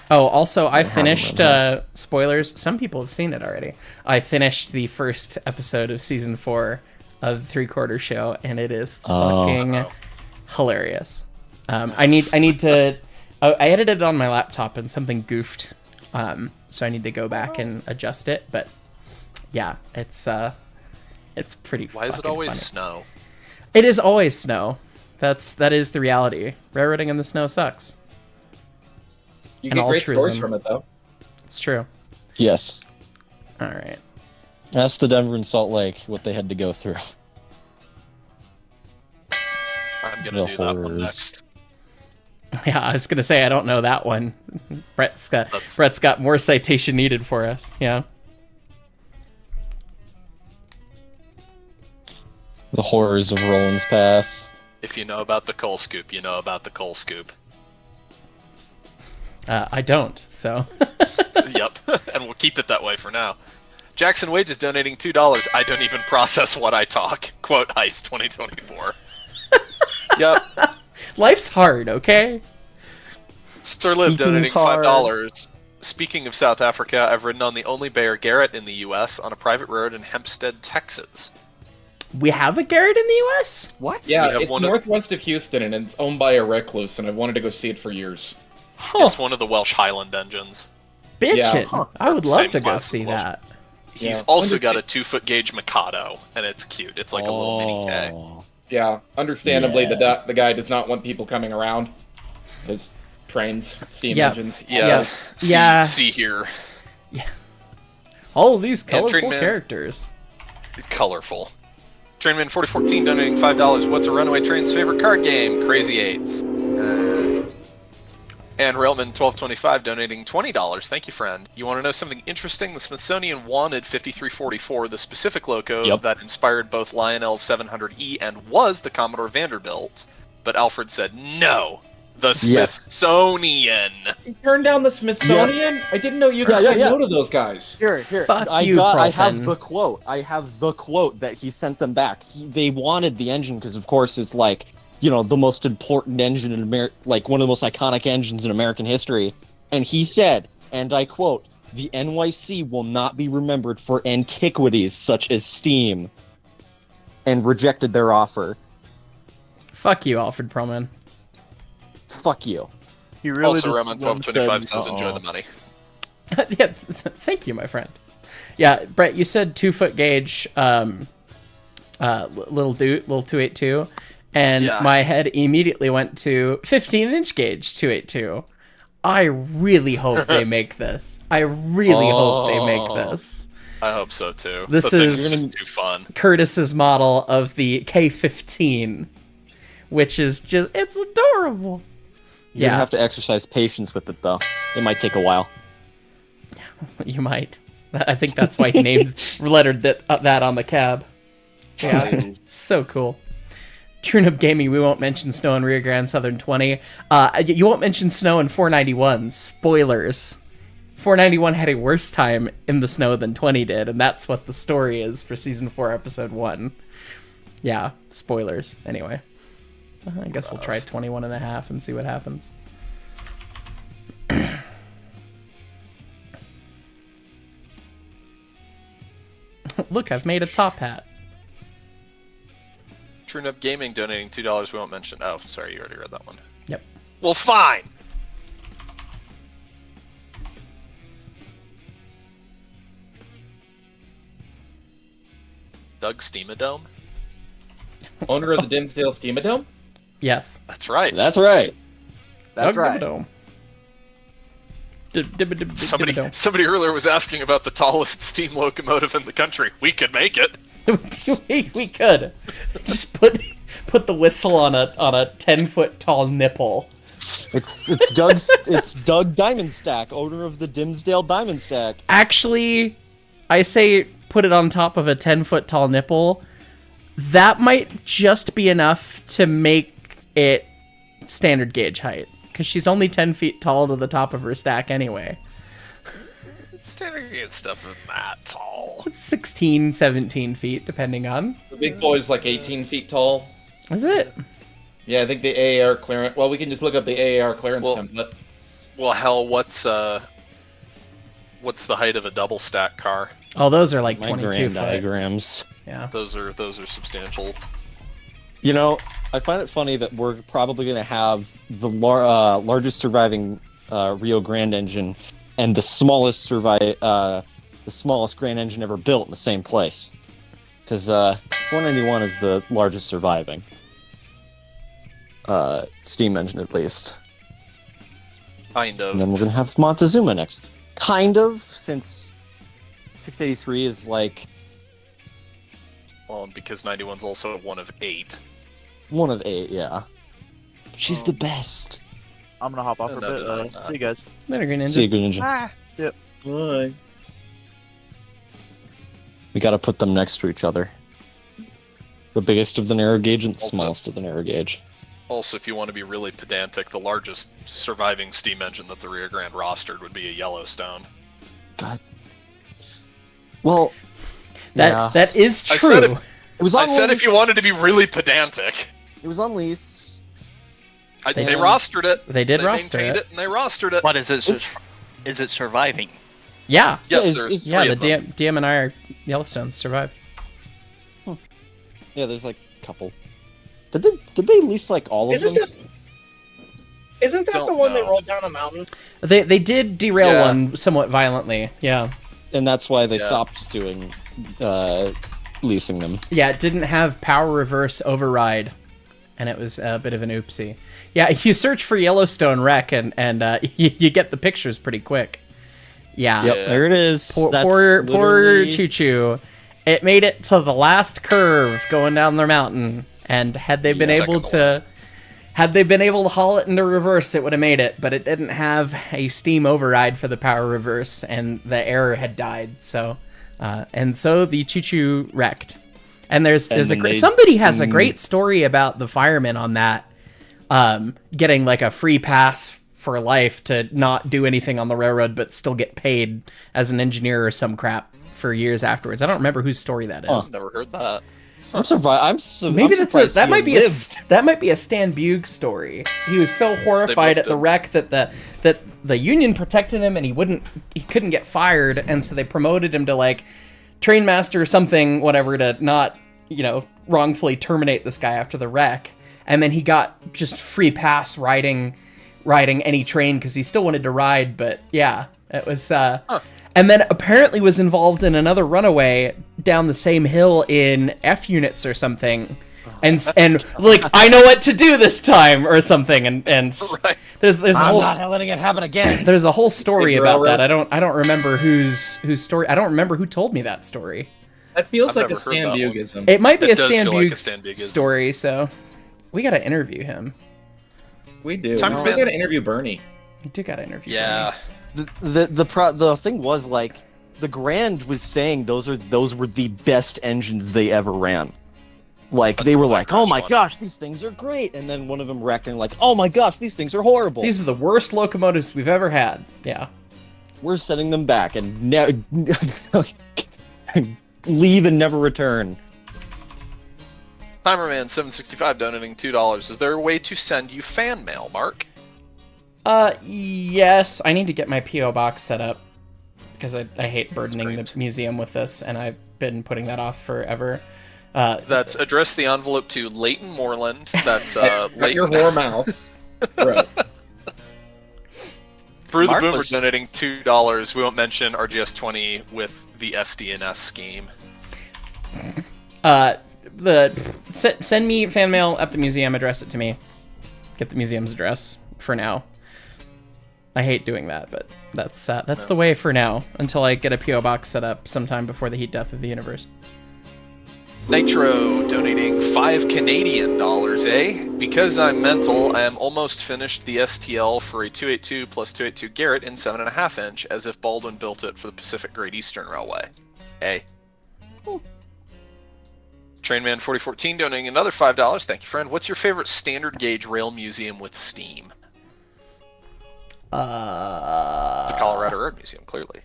Oh, also, I have them finished, in house. spoilers, some people have seen it already. I finished the first episode of Season 4 of the Three Quarter Show, and it is fucking hilarious. I need to... I edited it on my laptop, and something goofed, so I need to go back and adjust it, but yeah, it's pretty Why is it fucking always funny. snow? It is always snow. That is the reality. Railroading in the snow sucks. You And get great stories altruism. from it, though. It's true. Yes. All right. Ask the Denver and Salt Lake what they had to go through. I'm gonna The do that one horrors. next. Yeah, I was gonna say I don't know that one. Brett's That's- got more citation needed for us. Yeah. The horrors of Roland's Pass. If you know about the coal scoop, you know about the coal scoop. I don't. So. Yep, and we'll keep it that way for now. Jackson Wage is donating $2. I don't even process what I talk. Quote Heist 2024. Yep. Life's hard, okay? Sir Liv donating Speaking's hard. $5. Speaking of South Africa, I've ridden on the only Bear Garrett in the U.S. on a private road in Hempstead, Texas. We have a Garrett in the U.S. What? Yeah, We have it's one of- northwest of Houston, and it's owned by a recluse, and I've wanted to go see it for years. Huh, It's one of the Welsh Highland engines. bitch Yeah. it. I would love Same to go class as see Welsh. that. He's Yeah. also When got does a 2-foot gauge Mikado, and it's cute. It's like a little mini K. Oh. Yeah, understandably, Yes. the guy does not want people coming around. His trains, steam Yeah. engines. Yeah. Yeah. See here. All of these Train colorful Man. characters. It's colorful. Trainman 4014 donating $5. What's a runaway train's favorite card game? Crazy Eights. And Railman 1225 donating $20. Thank you, friend. You want to know something interesting? The Smithsonian wanted 5344, the specific loco Yep. that inspired both Lionel 700E and was the Commodore Vanderbilt. But Alfred said no. The Yes. Smithsonian. You turned down the Smithsonian? I didn't know you could Yeah, say yeah. no to those guys. Here. Fuck I you, have Profen. the quote. I have the quote that he sent them back. They wanted the engine because, of course, it's like, you know, the most important engine in like one of the most iconic engines in American history. And he said, and I quote, "The NYC will not be remembered for antiquities such as steam," and rejected their offer. Fuck you, Alfred Perlman. Fuck you. He really Also, just Roman went and 1225 said, says enjoy "Uh-oh." the money. Yeah, thank you, my friend. Yeah, Brett, you said 2-foot gauge, little 282, and Yeah. my head immediately went to 15-inch gauge 282. I really hope they make this. I really hope they make this. I hope so too. This The thing is- just too fun. Curtis's model of the K15, which is just, it's adorable. You're gonna have to exercise patience with it, though. It might take a while. You might. I think that's why he lettered that on the cab. Yeah, so cool. Turnip Gaming, we won't mention snow in Rio Grande Southern 20. You won't mention snow in 491. Spoilers. 491 had a worse time in the snow than 20 did, and that's what the story is for Season 4, Episode 1. Yeah, spoilers. Anyway. I guess we'll try 21.5 and see what happens. Look, I've made a top hat. Turnip Gaming donating $2. We won't mention. Oh, sorry, you already read that one. Yep. Well, fine. Doug Steamadome? Owner of the Dimsdale Steamadome? Yes. That's right. That's right. That's right. Dome. Somebody earlier was asking about the tallest steam locomotive in the country. We could make it. we could just put the whistle on a 10-foot tall nipple. It's Doug Diamondstack, owner of the Dimsdale Diamondstack. Actually, I say put it on top of a 10-foot tall nipple. That might just be enough to make it standard gauge height, because she's only 10 feet tall to the top of her stack anyway. Standard gauge stuff isn't that tall. It's 16, 17 feet, depending on. The big boy's like 18 feet tall. Is it? Yeah, I think the AAR clearance... Well, we can just look up the AAR clearance template. Well, hell, what's the height of a double stack car? Oh, those are like My 22 grand foot. diagrams. Yeah. Those are substantial. You know, I find it funny that we're probably going to have the largest surviving Rio Grande engine and the smallest Grand engine ever built in the same place. Because 491 is the largest surviving steam engine, at least. Kind of. And then we're going to have MonTueZuma next. Kind of, since 683 is like... Well, because 91's also one of 8. One of 8, yeah. She's the best. I'm gonna hop off for a bit. See you guys. Later, Green Ninja. See you, Green Ninja. Yep. Bye. We gotta put them next to each other. The biggest of the narrow gauge and the smallest of the narrow gauge. Also, if you want to be really pedantic, the largest surviving steam engine that the Rio Grande rostered would be a Yellowstone. God. Well, that is I true. it was on I said lease. if you wanted to be really pedantic. It was on lease. They rostered it. They did roster maintained it. and they rostered it. What is it? Is it surviving? Yeah. Yes, Yeah, there's Yeah, three the of them. DM and I are Yellowstones survive. Yeah, there's like a couple. Did they lease like all of them? Isn't that the Don't one that know. rolled down a mountain? They did derail Yeah. one somewhat violently. Yeah. And that's why they Yeah. stopped doing leasing them. Yeah, it didn't have power reverse override, and it was a bit of an oopsie. Yeah, you search for Yellowstone wreck, and you get the pictures pretty quick. Yeah. Yep, there it is. Poor That's poor literally- Choo Choo. It made it to the last curve going down their mountain, and had they been Yeah. able Second to last. to, had they been able to haul it into reverse, it would have made it. But it didn't have a steam override for the power reverse, and the error had died. So, and so the Choo Choo wrecked. And there's a then great they- somebody has a great story about the firemen on that, getting like a free pass for life to not do anything on the railroad, but still get paid as an engineer or some crap for years afterwards. I don't remember whose story that is. Huh. Never heard that. I'm surprised. Maybe I'm that's surprised that he might be lived. that might be a Stan Bugh story. He was so horrified at the him. wreck that the union protected him and he couldn't get fired, and so they promoted him to like train master or something, whatever, to not, wrongfully terminate this guy after the wreck. And then he got just free pass riding any train because he still wanted to ride. But yeah, it was. And then apparently was involved in another runaway down the same hill in F units or something, and like, I know what to do this time or something, and Right. there's a I'm whole not letting it happen again. there's a whole story Big about railroad. that. I don't remember whose story. I don't remember who told me that story. That feels I've like a never heard Stan that one. Bugism. It might be It a does Stan feel like a Bugh Stan Bugism. story, so we gotta interview him. We do. Time We for still man. gotta interview Bernie. We do gotta interview. Yeah. The thing was like the Grand was saying those were the best engines they ever ran. Like they were like, oh my gosh, these things are great, and then one of them wrecked and like, oh my gosh, these things are horrible. These are the worst locomotives we've ever had. Yeah. We're sending them back and leave and never return. Timerman765 donating $2. Is there a way to send you fan mail, Mark? Yes. I need to get my P.O. box set up because I hate burdening the museum with this, and I've been putting that off forever. That's address the envelope to Leighton Moreland. That's Cut Leighton. your whore mouth. Right. Brew the Mark Boomer was- donating $2. We won't mention RGS20 with the SDNS scheme. Send me fan mail at the museum. Address it to me. Get the museum's address for now. I hate doing that, but that's the way for now until I get a PO box set up sometime before the heat death of the universe. Nitro donating $5 Canadian, eh? Because I'm mental, I am almost finished the STL for a 282 plus 282 Garrett in 7.5 inch, as if Baldwin built it for the Pacific Great Eastern Railway. A. Trainman 4014 donating another $5. Thank you, friend. What's your favorite standard gauge rail museum with steam? The Colorado Road Museum, clearly.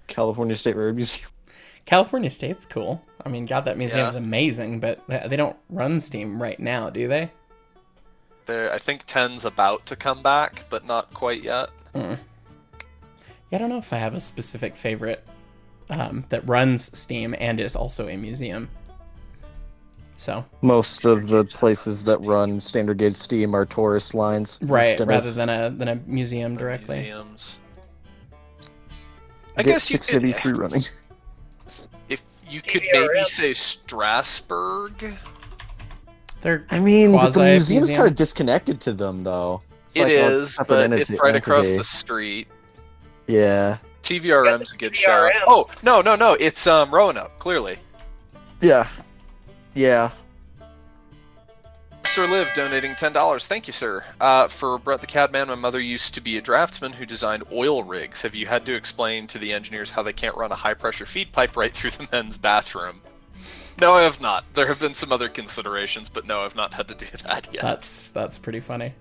California State Road Museum. California State's cool. I mean, God, that museum's Yeah. amazing, but they don't run steam right now, do they? I think 10's about to come back, but not quite yet. Yeah, I don't know if I have a specific favorite that runs steam and is also a museum. So Most of the places that run standard gauge steam are tourist lines. right, instead rather of than a museum directly. Museums. I Get guess you Six could, City 3 running. if you could maybe TVRM. say Strasbourg. They're I mean, but the museum's quasi-museum. kind of disconnected to them, though. It's It like a is, separate but it's right across entity. the street. Yeah. TVRM's a good TVRM. shout. Oh, no, it's Roanoke, clearly. Yeah. Yeah. Sir Liv donating $10. Thank you, sir. For Brett the Cadman, my mother used to be a draftsman who designed oil rigs. Have you had to explain to the engineers how they can't run a high-pressure feed pipe right through the men's bathroom? No, I have not. There have been some other considerations, but no, I've not had to do that yet. That's pretty funny.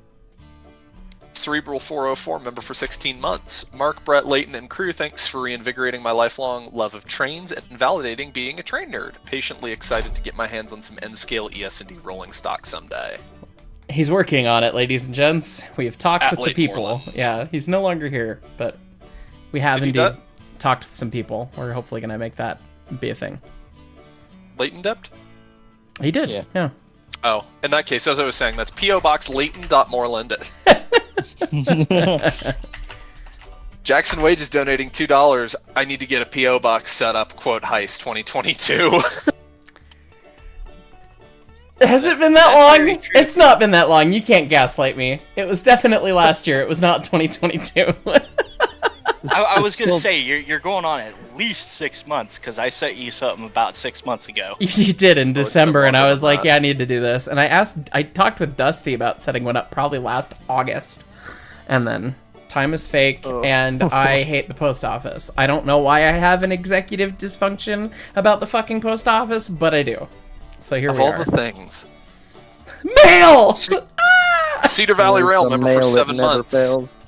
Cerebral 404, member for 16 months. Mark, Brett, Leighton, and crew, thanks for reinvigorating my lifelong love of trains and validating being a train nerd. Patiently excited to get my hands on some N-scale ES&D rolling stock someday. He's working on it, ladies and gents. We have talked At with the Lake people. Moreland. Yeah, he's no longer here, but we have Did he indeed die? talked with some people. We're hopefully going to make that be a thing. Leighton Dept? He did. Yeah. Yeah. Oh, in that case, as I was saying, that's P.O. Box Leighton.Moreland. Jackson Wage is donating $2. I need to get a P.O. Box set up, quote, heist 2022. Has it been that long? It's not been that long. You can't gaslight me. It was definitely last year. It was not 2022. I was gonna say you're going on at least 6 months because I sent you something about 6 months ago. You did in December, and I longer was than like, that. yeah, I need to do this. And I talked with Dusty about setting one up probably last August. And then time is fake, and I hate the post office. I don't know why I have an executive dysfunction about the fucking post office, but I do. So here Of we all are. the things. Mail! Cedar Valley It's Rail, the member mail for that 7 never months. fails.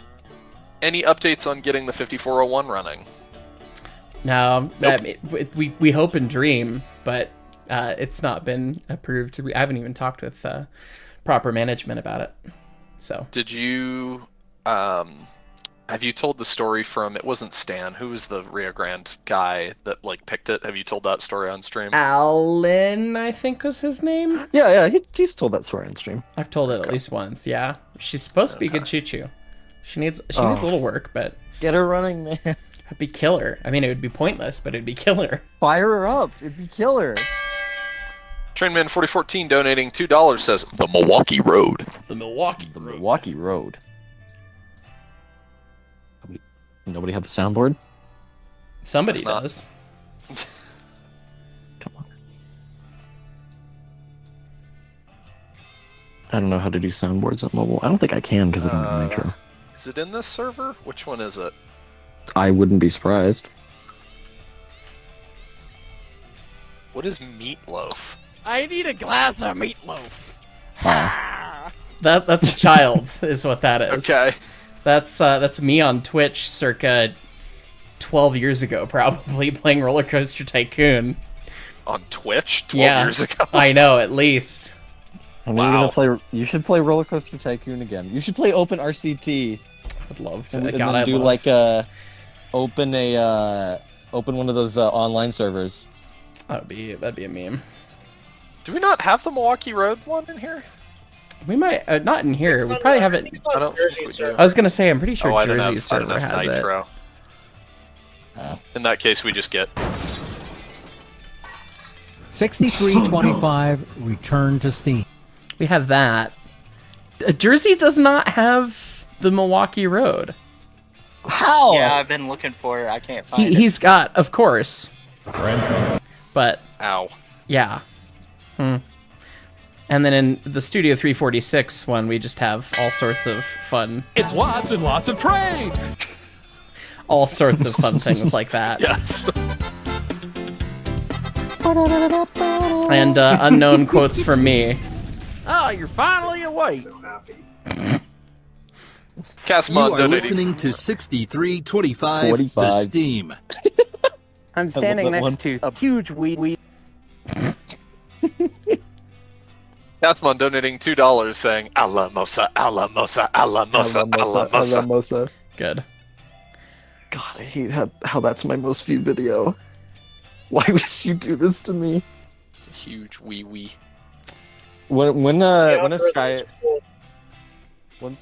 Any updates on getting the 5401 running? No, we hope and dream, but it's not been approved. I haven't even talked with proper management about it. So Did you, have you told the story from, it wasn't Stan, who was the Rio Grande guy that, like, picked it? Have you told that story on stream? Alan, I think was his name. Yeah, he's told that story on stream. I've told it at least once. Yeah, she's supposed to be a good choo-choo. She needs a little work, but Get her running, man. it'd be killer. I mean, it would be pointless, but it'd be killer. Fire her up. It'd be killer. Trainman 4014 donating $2 says, the Milwaukee Road. The Milwaukee. The Milwaukee Road. Nobody have the soundboard? Somebody That's not- does. Come on. I don't know how to do soundboards on mobile. I don't think I can because I don't have Nitro. Is it in this server? Which one is it? I wouldn't be surprised. What is meatloaf? I need a glass of meatloaf. That's a child, is what that is. Okay. That's me on Twitch circa 12 years ago, probably, playing Roller Coaster Tycoon. On Twitch 12 years ago? I know, at least. I mean, you should play Roller Coaster Tycoon again. You should play Open RCT. I'd love to. And God, then I'd do love. like open one of those online servers. That'd be a meme. Do we not have the Milwaukee Road one in here? We might not in here. We probably have it. I don't think we do. I was gonna say, I'm pretty sure I didn't Jersey's have- I didn't server have has Nitro. In that case, we just get 6325 return to Steam. We have that. Jersey does not have the Milwaukee Road. How? Yeah, I've been looking for it. I can't find it. He's got, of course. But ow. yeah. And then in the Studio 346 one, we just have all sorts of fun. It's lots and lots of trade. All sorts of fun things like that. Yes. And unknown quotes from me. Oh, you're finally awake. Cast You mod are donating. listening to 6325 The 25. Steam. I'm standing next to a huge weed. Castmon donating $2 saying Alamosa, Alamosa, Alamosa, Alamosa. Good. God, I hate how that's my most viewed video. Why would you do this to me? Huge wee wee. When's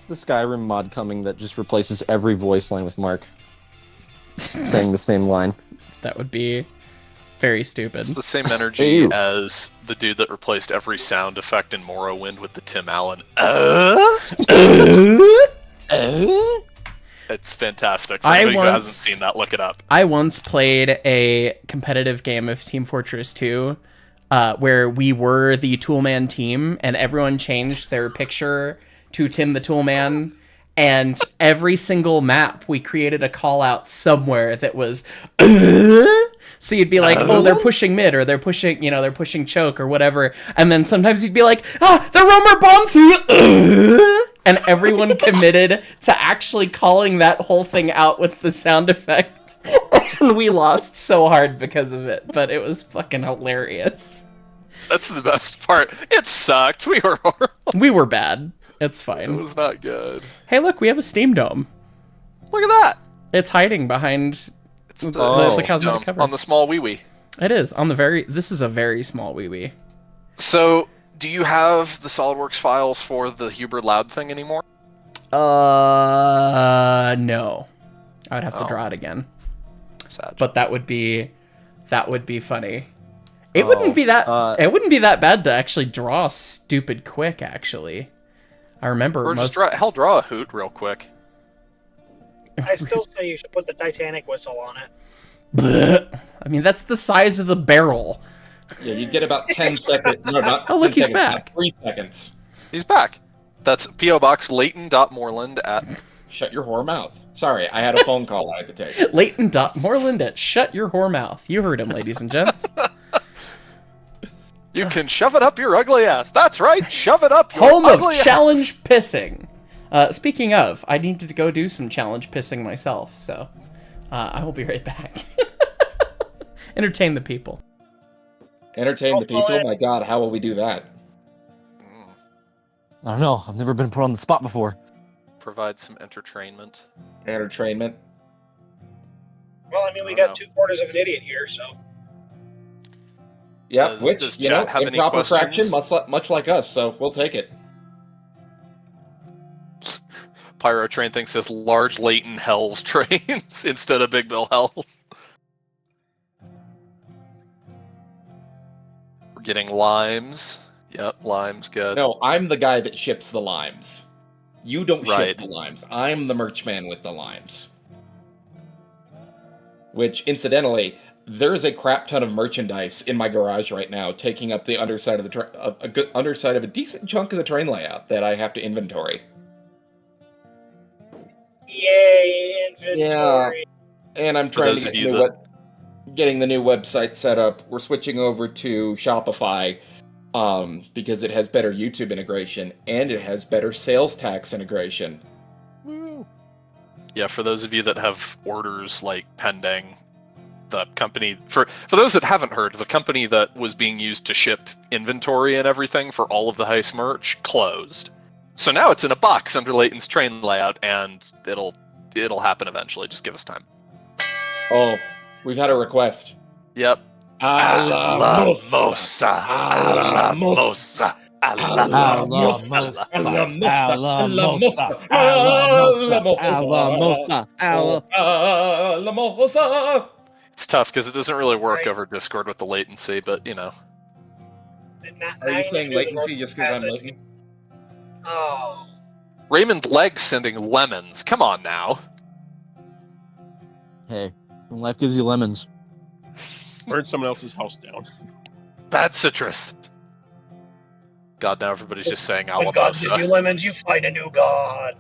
the Skyrim mod coming that just replaces every voice line with Mark saying the same line? That would be very stupid. It's the same energy as the dude that replaced every sound effect in Morrowind with the Tim Allen. It's fantastic. For anybody who hasn't seen that, look it up. I once played a competitive game of Team Fortress 2 where we were the Toolman team and everyone changed their picture to Tim the Toolman. And every single map, we created a call out somewhere that was, so you'd be like, oh, they're pushing mid, or they're pushing choke, or whatever. And then sometimes you'd be like, the roamer bomb through, and everyone committed to actually calling that whole thing out with the sound effect. And we lost so hard because of it, but it was fucking hilarious. That's the best part. It sucked. We were horrible. We were bad. It's fine. It was not good. Hey, look, we have a Steam Dome. Look at that. It's hiding behind the cosmetic cover. On the small wee wee. It is on the this is a very small wee wee. So, do you have the SolidWorks files for the Huber Loud thing anymore? No. I would have to draw it again. Sad. But that would be funny. It wouldn't be that bad to actually draw stupid quick, actually. I remember Or just draw a hoot real quick. I still say you should put the Titanic whistle on it. I mean, that's the size of the barrel. Yeah, you get about 10 seconds. No, not Oh, look, 10 he's seconds, back. not 3 seconds. He's back. That's P.O. Box Leighton.Moreland at... Shut your whore mouth. Sorry, I had a phone call I had to take. Leighton.Moreland at Shut Your Whore Mouth. You heard him, ladies and gents. You can shove it up your ugly ass. That's right, shove it up your Home of ugly ass. challenge pissing. Speaking of, I need to go do some challenge pissing myself, so I will be right back. Entertain the people. Entertain the people? My god, how will we do that? I don't know. I've never been put on the spot before. Provide some entertainment. Entertainment? Well, I mean, we got 2/4 of an idiot here, so. Yeah, Does which, you know, chat have any improper questions? fraction, much like us, so we'll take it. Pyro Train thinks says large Leighton Hells trains instead of Big Bill Hells. We're getting limes. Yep, limes good. No, I'm the guy that ships the limes. You don't Right. ship the limes. I'm the merch man with the limes. Which, incidentally, there is a crap ton of merchandise in my garage right now, taking up the underside of the underside of a decent chunk of the train layout that I have to inventory. Yay, inventory. And I'm trying to get getting the new website set up. We're switching over to Shopify because it has better YouTube integration and it has better sales tax integration. Yeah, for those of you that have orders like pending, the company for those that haven't heard, the company that was being used to ship inventory and everything for all of the heist merch closed. So now it's in a box under Leighton's train layout, and it'll happen eventually. Just give us time. Oh, we've had a request. Yep. Alamosa. Alamosa. Alamosa. It's tough because it doesn't really work over Discord with the latency, but you know. Are you saying latency just because I'm Leighton? Oh. Raymond Legg sending lemons. Come on now. Hey, when life gives you lemons. Burn someone else's house down. Bad citrus. God, now everybody's just saying When God gives you Alamosa. lemons, you find a new god.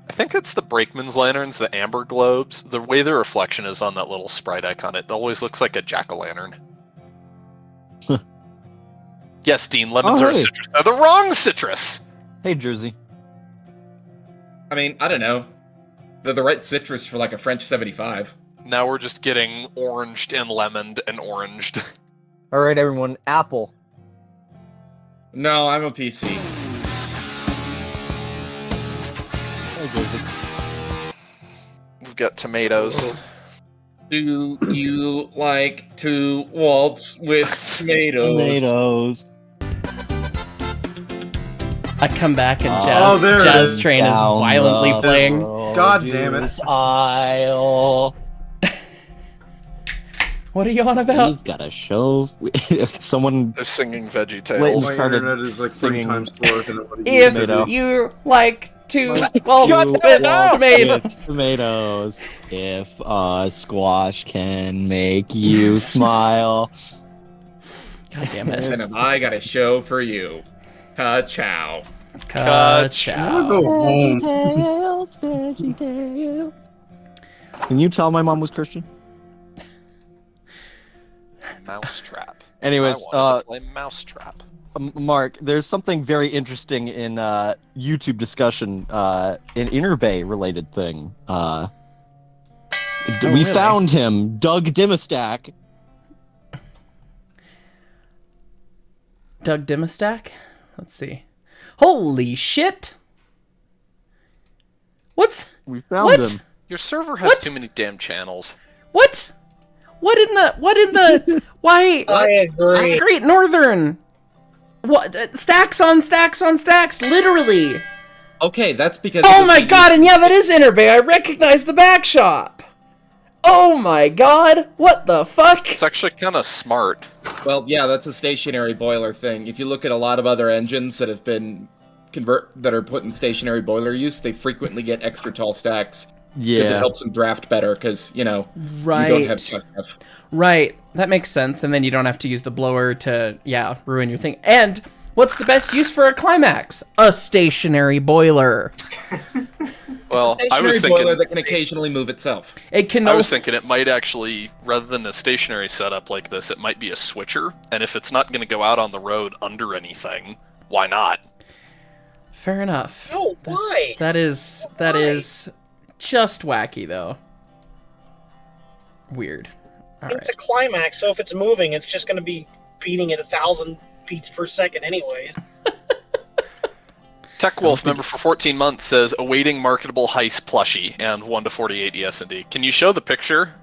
I think it's the Brakeman's lanterns, the amber globes. The way the reflection is on that little sprite icon, it always looks like a jack-o'-lantern. Yes, Dean, lemons are a citrus. They're the wrong citrus! Hey, Jersey. I mean, I don't know. They're the right citrus for like a French 75. Now we're just getting oranged and lemoned and oranged. All right, everyone. Apple. No, I'm a PC. Hey, Jersey. We've got tomatoes. Do you like to waltz with tomatoes? Tomatoes. I come back and Oh, there it Jazz is. Train is violently playing. God damn it. Aisle. What are you on about? We've got a show. If someone They're singing Veggie Leighton Tales. My started internet is like 3 singing times slower than it would If Tomato. you like to waltz waltz with with tomatoes. tomatoes, if a squash can make you smile. God damn it. And I got a show for you. Ka-chow. Ka-chow. go home. Can you tell my mom was Christian? Mousetrap. Anyways, I wanted to play Mousetrap. Mark, there's something very interesting in YouTube discussion, an Interbay related thing. We really? found him, Doug Dimestack. Doug Dimestack? Let's see. Holy shit! We found him. Your server has too many damn channels. What? What in the why? I agree. Great Northern. What? Stacks on stacks on stacks, literally. Okay, that's because... Oh my god, and yeah, that is Interbay. I recognize the back shop. Oh my god, what the fuck? It's actually kind of smart. Well, yeah, that's a stationary boiler thing. If you look at a lot of other engines that have been that are put in stationary boiler use, they frequently get extra tall stacks. Because it helps them draft better, because, you know, Right. you don't have stuff. Right, that makes sense, and then you don't have to use the blower to, ruin your thing. And what's the best use for a climax? A stationary boiler. Well, It's a I was stationary thinking boiler that can occasionally move itself. It can. I was thinking it might actually, rather than a stationary setup like this, it might be a switcher. And if it's not going to go out on the road under anything, why not? Fair enough. No, why? That is just wacky though. Weird. All It's right. a climax, so if it's moving, it's just going to be beating at 1,000 beats per second anyways. TechWolf, member for 14 months, says awaiting marketable heist plushie and 1 to 48 ES&D. Can you show the picture?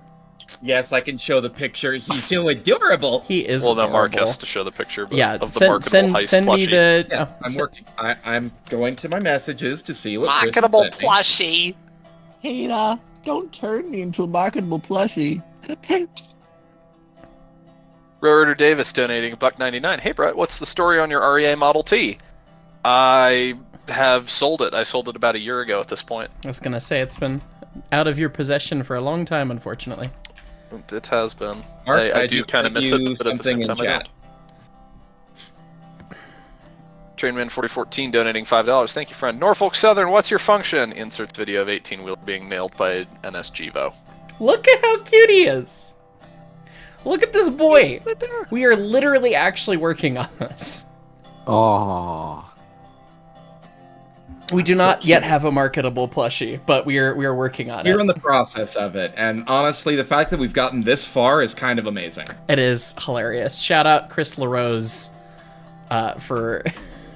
Yes, I can show the picture. He's so adorable. He is. Well, no, Mark adorable. has to show the picture. But Yeah, of the marketable heist send me plushie. the. Yeah, I'm working. I'm going to my messages to see what Marketable Chris sent me. plushie. Hey, don't turn me into a marketable plushie. Railroader Davis donating $1.99. Hey, Brett, what's the story on your REA Model T? I have sold it. I sold it about a year ago at this point. I was gonna say it's been out of your possession for a long time, unfortunately. It has been. Mark, I do just kind of sent miss it, you but at the something same in time I chat. don't. Trainman4014 donating $5. Thank you, friend. Norfolk Southern, what's your function? Inserts video of 18-wheel being nailed by NSGvo. Look at how cute he is. Look at this boy. We are literally actually working on this. Oh. We do not yet have a marketable plushie, but we are working on You're it. in the process of it, and honestly, the fact that we've gotten this far is kind of amazing. It is hilarious. Shout out Chris LaRose for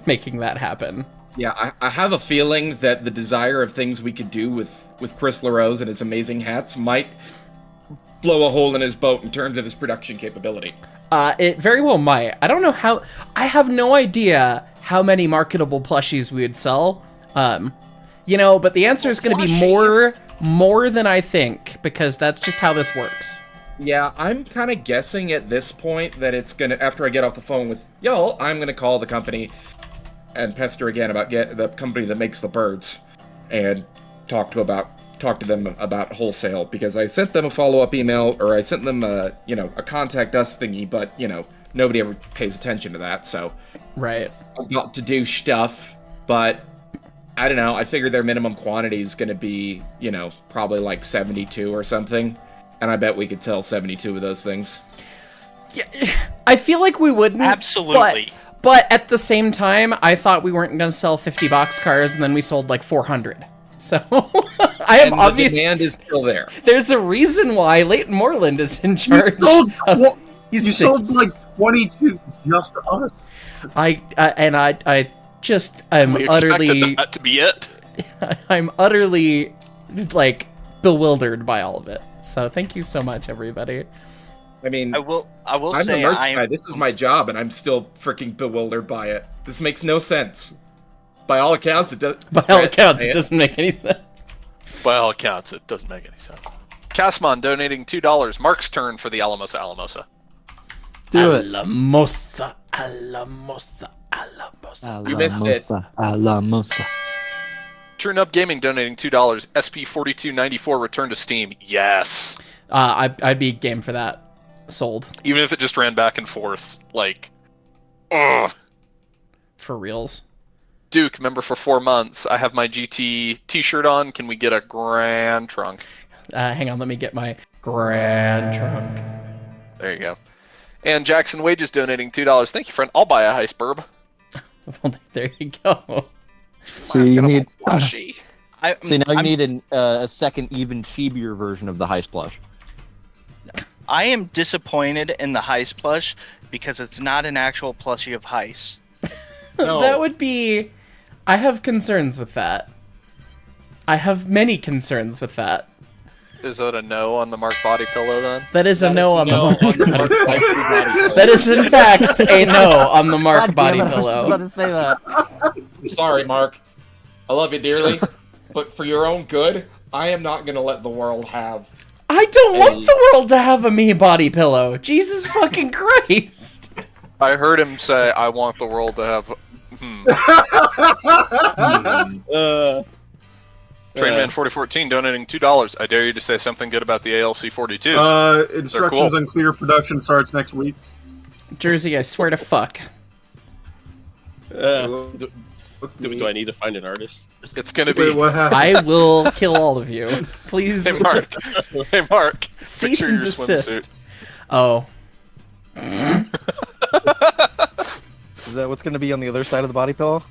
making that happen. Yeah, I have a feeling that the desire of things we could do with Chris LaRose and his amazing hats might blow a hole in his boat in terms of his production capability. It very well might. I don't know how. I have no idea how many marketable plushies we would sell. But the answer is going to be more than I think, because that's just how this works. Yeah, I'm kind of guessing at this point that it's gonna, after I get off the phone with y'all, I'm gonna call the company and pester again about the company that makes the birds, and talk to them about wholesale, because I sent them a follow-up email, or I sent them a contact us thingy, but nobody ever pays attention to that, so right. I've got to do stuff, but I don't know, I figure their minimum quantity is gonna be, probably like 72 or something, and I bet we could sell 72 of those things. Yeah, I feel like we wouldn't. Absolutely. But at the same time, I thought we weren't going to sell 50 boxcars, and then we sold like 400. So I am obviously. The demand is still there. There's a reason why Leighton Moreland is in charge. You sold like 22 just to us. I'm We utterly. expected that to be it. I'm utterly like bewildered by all of it. So thank you so much, everybody. I mean, I will I'm say a merch guy. This is my job, and I'm still freaking bewildered by it. This makes no sense. By all accounts, it does. By all accounts, it doesn't make any sense. By all accounts, it doesn't make any sense. Casmon donating $2. Mark's turn for the Alamosa. Do it. Alamosa. You missed it. Alamosa. Turn Up Gaming donating $2. SP4294 return to Steam. Yes. I'd be game for that. Sold. Even if it just ran back and forth, like, ugh. For reals. Duke, member for 4 months. I have my GT t-shirt on. Can we get a grand trunk? Hang on, let me get my grand trunk. There you go. And Jackson Wages donating $2. Thank you, friend. I'll buy a Heisburb. Well, there you go. So you need. See, now you need a second, even cheaper version of the Heist plush. I am disappointed in the Heist plush because it's not an actual plushie of Heist. No. That would be. I have concerns with that. I have many concerns with that. Is that a no on the Mark body pillow then? That is a no on the Mark body pillow. That is in fact a no on the Mark body I was just about pillow. to say that. I'm sorry, Mark. I love you dearly, but for your own good, I am not gonna let the world have. I don't want the world to have a me body pillow. Jesus fucking Christ. I heard him say, I want the world to have... Trainman4014 donating $2. I dare you to say something good about the ALC-42s. Instructions on clear production starts next week. Jersey, I swear to fuck. Do I need to find an artist? It's gonna be... Wait, what happened? I will kill all of you. Please. Hey, Mark. Hey, Mark. Cease Picture and your desist. swimsuit. Oh. Is that what's going to be on the other side of the body pillow?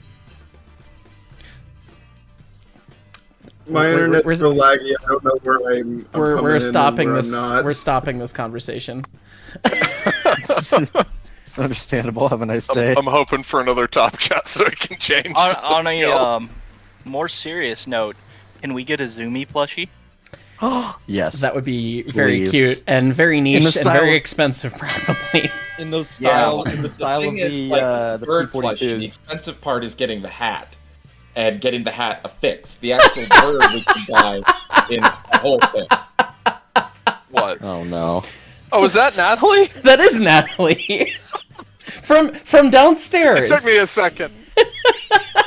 My internet's so laggy. I don't know where I'm We're coming in stopping and where this. I'm not. We're stopping this conversation. Understandable. Have a nice day. I'm hoping for another top chat so I can change. On a more serious note, can we get a Zoomy plushie? Yes. That would be very Please. cute and very niche and style very of- expensive, probably. In those style, in the style of thing is, the like, bird plushie, the P42s. expensive part is getting the hat, and getting the hat affixed. The actual bird we can buy in the whole thing. What? Oh no. Oh, is that Natalie? That is Natalie. from downstairs. It took me a second.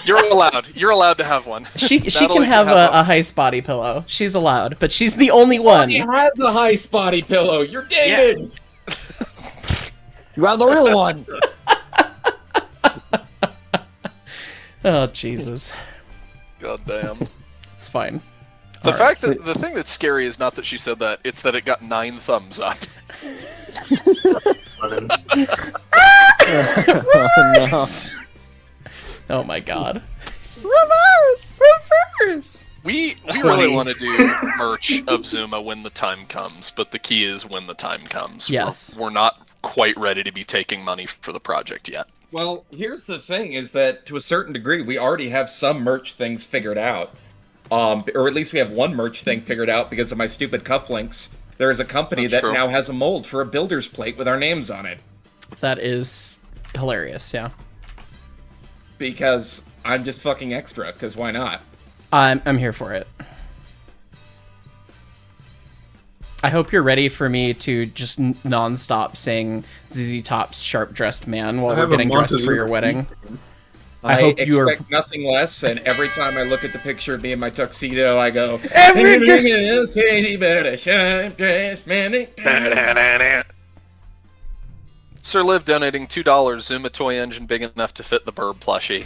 You're allowed. You're allowed to have one. She Natalie can have a Heist body pillow. She's allowed, but she's the only one. He has a Heist body pillow. You're dated. You have the real one. Oh Jesus. God damn. It's fine. The fact that the thing that's scary is not that she said that; it's that it got 9 thumbs up. Oh my god. Reverse! We really want to do merch of Zuma when the time comes, but the key is when the time comes. Yes. We're not quite ready to be taking money for the project yet. Well, here's the thing, is that to a certain degree, we already have some merch things figured out. Or at least we have one merch thing figured out because of my stupid cufflinks. There is a company that now has a mold for a builder's plate with our names on it. That is hilarious, yeah. Because I'm just fucking extra, because why not? I'm here for it. I hope you're ready for me to just non-stop sing ZZ Top's Sharp Dressed Man while we're getting dressed for your wedding. I hope you are... expect nothing less, and every time I look at the picture of me in my tuxedo, I go, Every crazy, but a sharp dressed man. Sir Liv donating $2. Zuma toy engine big enough to fit the Burb plushie.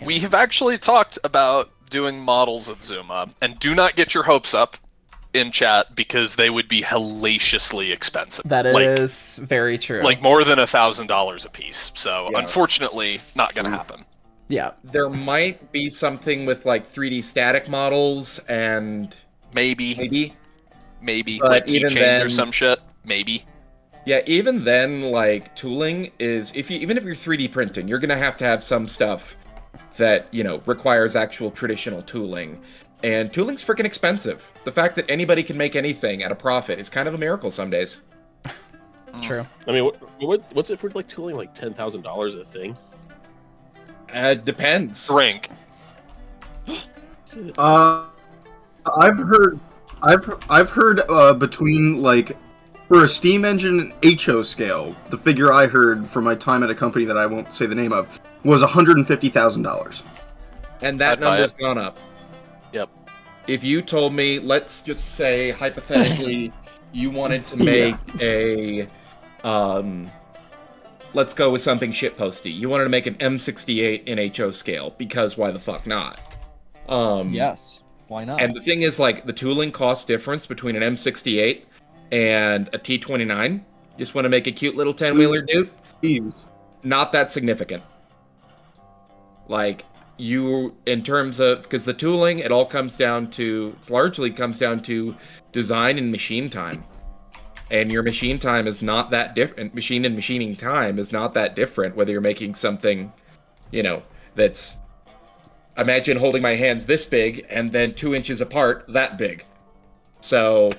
We have actually talked about doing models of Zuma, and do not get your hopes up in chat because they would be hellaciously expensive. That is very true. Like more than $1,000 a piece. So unfortunately, not gonna happen. Yeah. There might be something with like 3D static models and maybe but like even keychains then, or some shit. Maybe. Yeah, even then, like tooling is even if you're 3D printing, you're gonna have to have some stuff that requires actual traditional tooling. And tooling's freaking expensive. The fact that anybody can make anything at a profit is kind of a miracle some days. True. I mean, what's it for like tooling? Like $10,000 a thing? Depends. Rank. I've heard between like for a steam engine HO scale, the figure I heard from my time at a company that I won't say the name of was $150,000. And that number's gone up. Yep. If you told me, let's just say hypothetically, you wanted to make a, let's go with something shitposty. You wanted to make an M68 in HO scale because why the fuck not? Yes, why not? And the thing is, like, the tooling cost difference between an M68 and a T29. You just want to make a cute little 10-wheeler, dude? Jeez. Not that significant. Like, in terms of, because the tooling, it largely comes down to design and machine time. And your machine time is not that different. Machine and machining time is not that different, whether you're making something, that's, imagine holding my hands this big and then 2 inches apart that big. So...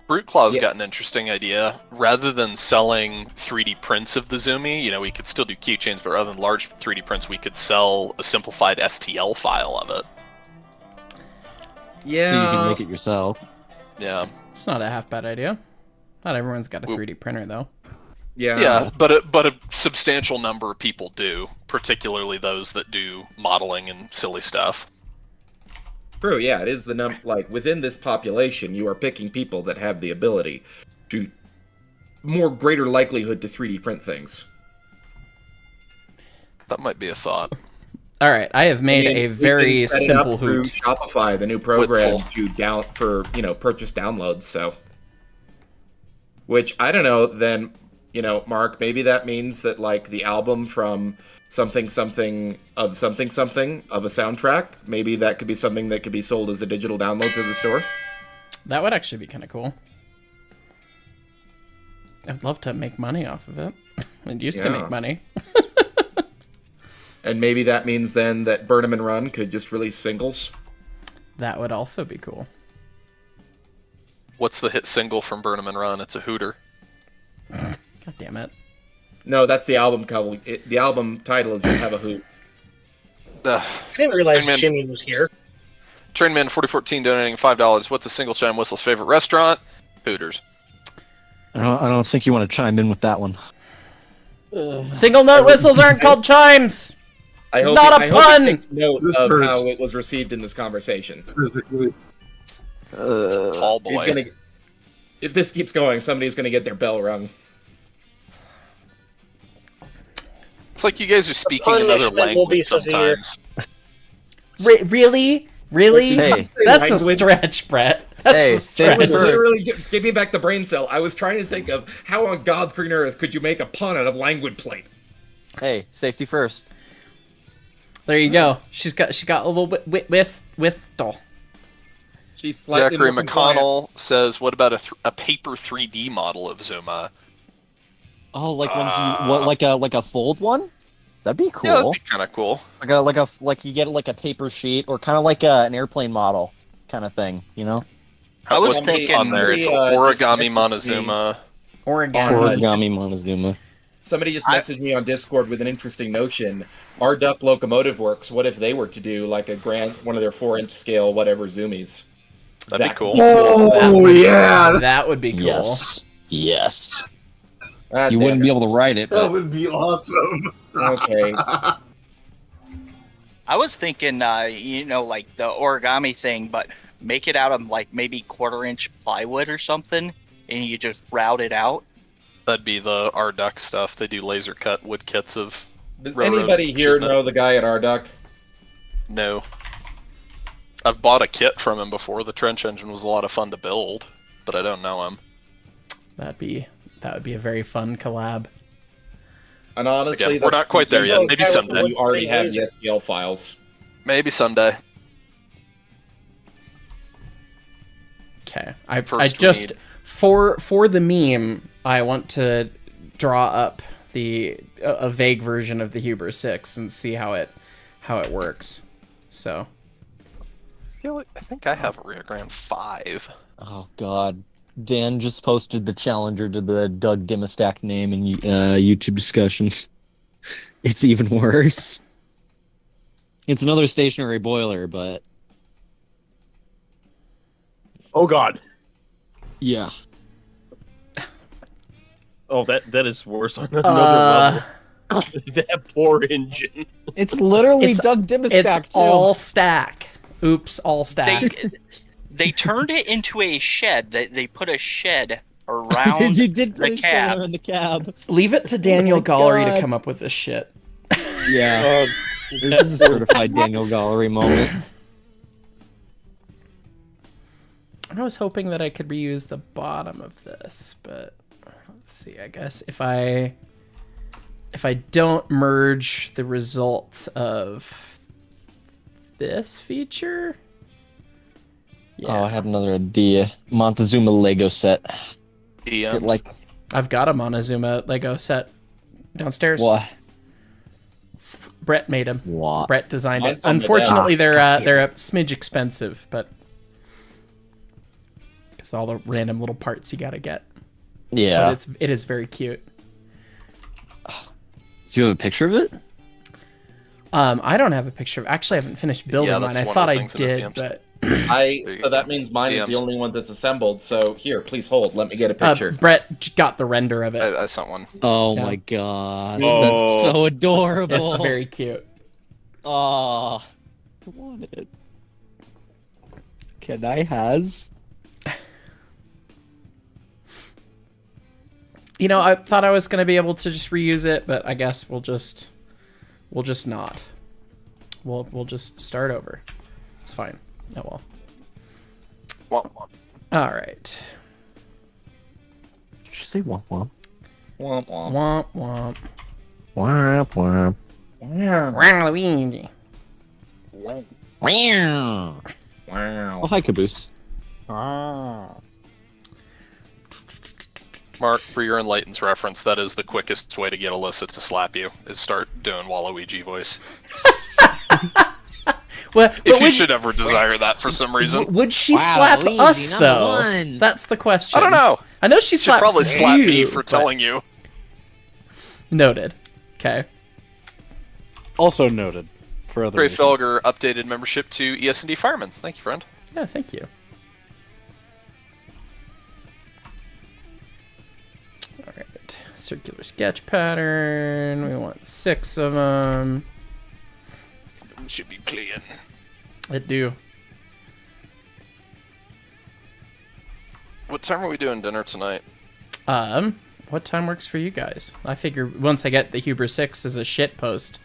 Brute Claw's got an interesting idea. Rather than selling 3D prints of the Zoomy, we could still do keychains, but rather than large 3D prints, we could sell a simplified STL file of it. Yeah. So you can make it yourself. Yeah. It's not a half bad idea. Not everyone's got a 3D printer, though. Yeah. Yeah, but a substantial number of people do, particularly those that do modeling and silly stuff. True, yeah, it is the like, within this population, you are picking people that have the ability to greater likelihood to 3D print things. That might be a thought. All right, I have made a very simple through hoot. Shopify, the new program for purchase downloads, so. Which, I don't know, then, Mark, maybe that means that, like, the album from something of a soundtrack, maybe that could be something that could be sold as a digital download to the store. That would actually be kind of cool. I'd love to make money off of it. It used to make money. And maybe that means then that Burnham and Run could just release singles. That would also be cool. What's the hit single from Burnham and Run? It's a hooter. God damn it. No, that's the album cover. The album title is Have a Hoot. I didn't realize Jimmy was here. Trainman 4014 donating $5. What's a single chime whistle's favorite restaurant? Hooters. I don't think you want to chime in with that one. Single note whistles aren't called chimes. I hope Not a pun. Takes note of how it was received in this conversation. Tall boy. If this keeps going, somebody's gonna get their bell rung. It's like you guys are speaking another punishment will be language severe. sometimes. Really? Hey. That's a Language. stretch, Brett. That's Hey, a stretch. Language literally give me back the brain cell. I was trying to think of how on God's green earth could you make a pun out of language plate. Hey, safety first. There you go. She got a little bit whistle. She's slightly Zachary more compliant. McConnell says, "What about a paper 3D model of Zuma?" Oh, like ones like a fold one? That'd be cool. Yeah, that'd be kind of cool. Like you get like a paper sheet or kind of like an airplane model kind of thing, you know? I was What's thinking on there. It's origami Montezuma. Origami Montezuma. Somebody just messaged me on Discord with an interesting notion. Our Duck Locomotive Works, what if they were to do like one of their 4-inch scale whatever zoomies? That'd be cool. That would be cool. Yes. God You damn wouldn't it. be able to write it. That But... would be awesome. Okay. I was thinking, like the origami thing, but make it out of like maybe 1/4-inch plywood or something, and you just route it out. That'd be our duck stuff. They do laser cut wood kits of. Does railroad anybody here sheet metal. know the guy at our Duck? No. I've bought a kit from him before. The trench engine was a lot of fun to build, but I don't know him. That would be a very fun collab. And honestly, Again, we're not quite there yet. Maybe someday. You already have the SPL files. Maybe someday. Okay. I First we just need- for the meme, I want to draw up a vague version of the Huber 6 and see how it works. So I think I have a Rio Grande 5. Oh God. Dan just posted the challenger to the Doug Dimestack name in YouTube discussions. It's even worse. It's another stationary boiler, but Oh God. yeah. Oh, that is worse on another level. That poor engine. It's literally It's- Doug Dimestack. it's all stack. Oops, all stack. They turned it into a shed. They put a shed around you did the put a cab. shoulder in the cab. Leave it to Daniel my Gallery to God. come up with this shit. Yeah. This is a certified Daniel Gallery moment. I was hoping that I could reuse the bottom of this, but let's see. I guess if I don't merge the results of this feature. Oh, I had another idea. Montezuma Lego set. Get like I've got a MonTueZuma Lego set downstairs. what? Brett made them. What? Brett designed it. Mine's on the Unfortunately, desk. they're a smidge expensive, but because all the random little parts you gotta get. Yeah. But it is very cute. Do you have a picture of it? I don't have a picture of. Actually, I haven't finished building Yeah, mine. that's I one of thought the I things in his did, DMs. but So that means mine is the DMs. only one that's assembled. So here, please hold. Let me get a picture. Brett got the render of it. I sent one. Oh Yeah. my God. Oh. That's so adorable. It's very cute. Oh, I want it. Can I has? You know, I thought I was gonna be able to just reuse it, but I guess we'll just not. We'll just start over. It's fine. Oh well. Womp womp. All right. Did you say womp womp? Womp womp. Womp womp. Womp womp. Wow, Luigi. Wow. Wow. Oh, hi, Caboose. Mark, for your Enlighten's reference, that is the quickest way to get Alyssa to slap you, is start doing Waluigi voice. Well, If you should ever desire that for some reason. would she Wow, slap Luigi, us number though? one. That's the question. I don't know. I know she She'd slaps probably slap me you, for but- telling you. Noted. Okay. Also noted. For other Great reasons. Felger updated membership to ES&D Fireman. Thank you, friend. Yeah, thank you. All right. Circular sketch pattern. We want 6 of them. Should be playing. It do. What time are we doing dinner tonight? what time works for you guys? I figure once I get the Huber 6 as a shit post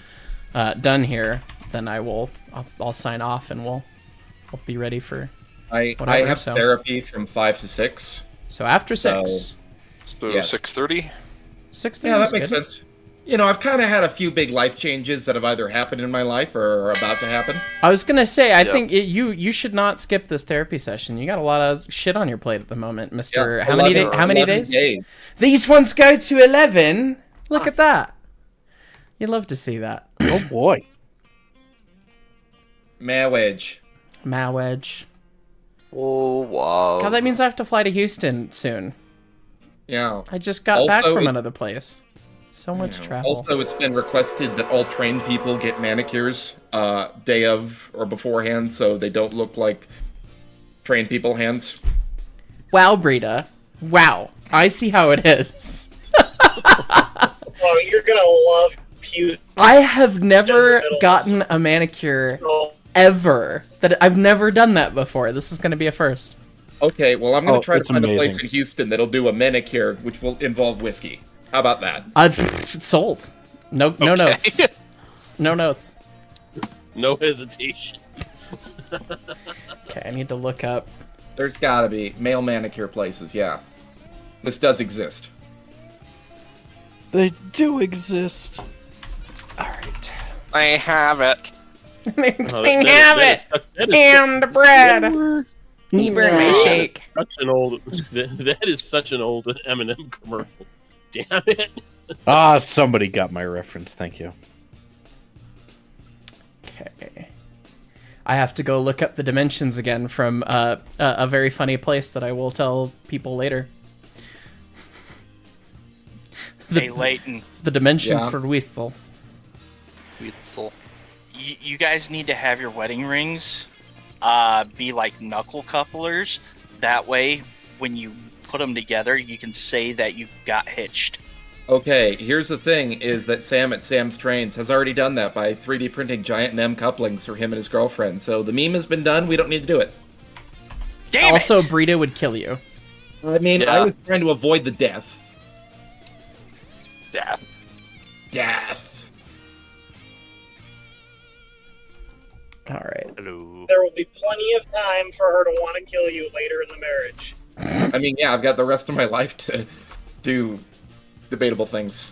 done here, then I'll sign off and we'll be ready for I have therapy from 5 to 6. So after 6. So 6:30? 6:30. Yeah, that makes sense. You know, I've kind of had a few big life changes that have either happened in my life or are about to happen. I was gonna say, I think you should not skip this therapy session. You got a lot of shit on your plate at the moment, Mister. Yeah, how many days? These ones go to 11. Look at that. You'd love to see that. Oh boy. Marriage. Oh wow. God, that means I have to fly to Houston soon. Yeah. I just got back from another place. So much travel. Also, it's been requested that all trained people get manicures day of or beforehand, so they don't look like trained people hands. Wow, Brita. Wow. I see how it is. Well, you're gonna love Pew. I have never gotten a manicure ever. I've never done that before. This is going to be a first. Okay, well, I'm going to try to find a place in Houston that'll do a manicure, which will involve whiskey. How about that? Sold. No notes. No notes. No hesitation. Okay, I need to look up. There's gotta be male manicure places, yeah. This does exist. They do exist. Alright. I have it. I have it! And the bread! You burn my shake. That is such an old M&M commercial. Damn it. Somebody got my reference. Thank you. Okay. I have to go look up the dimensions again from a very funny place that I will tell people later. Hey, Leighton. The dimensions for Weasel. You guys need to have your wedding rings be like knuckle couplers. That way, when you put them together, you can say that you got hitched. Okay, here's the thing, is that Sam at Sam's Trains has already done that by 3D printing giant NEM couplings for him and his girlfriend. So the meme has been done, we don't need to do it. Damn also, it! Brita would kill you. I mean, I was trying to avoid the death. Death. Alright. Hello. There will be plenty of time for her to want to kill you later in the marriage. I mean, yeah, I've got the rest of my life to do debatable things.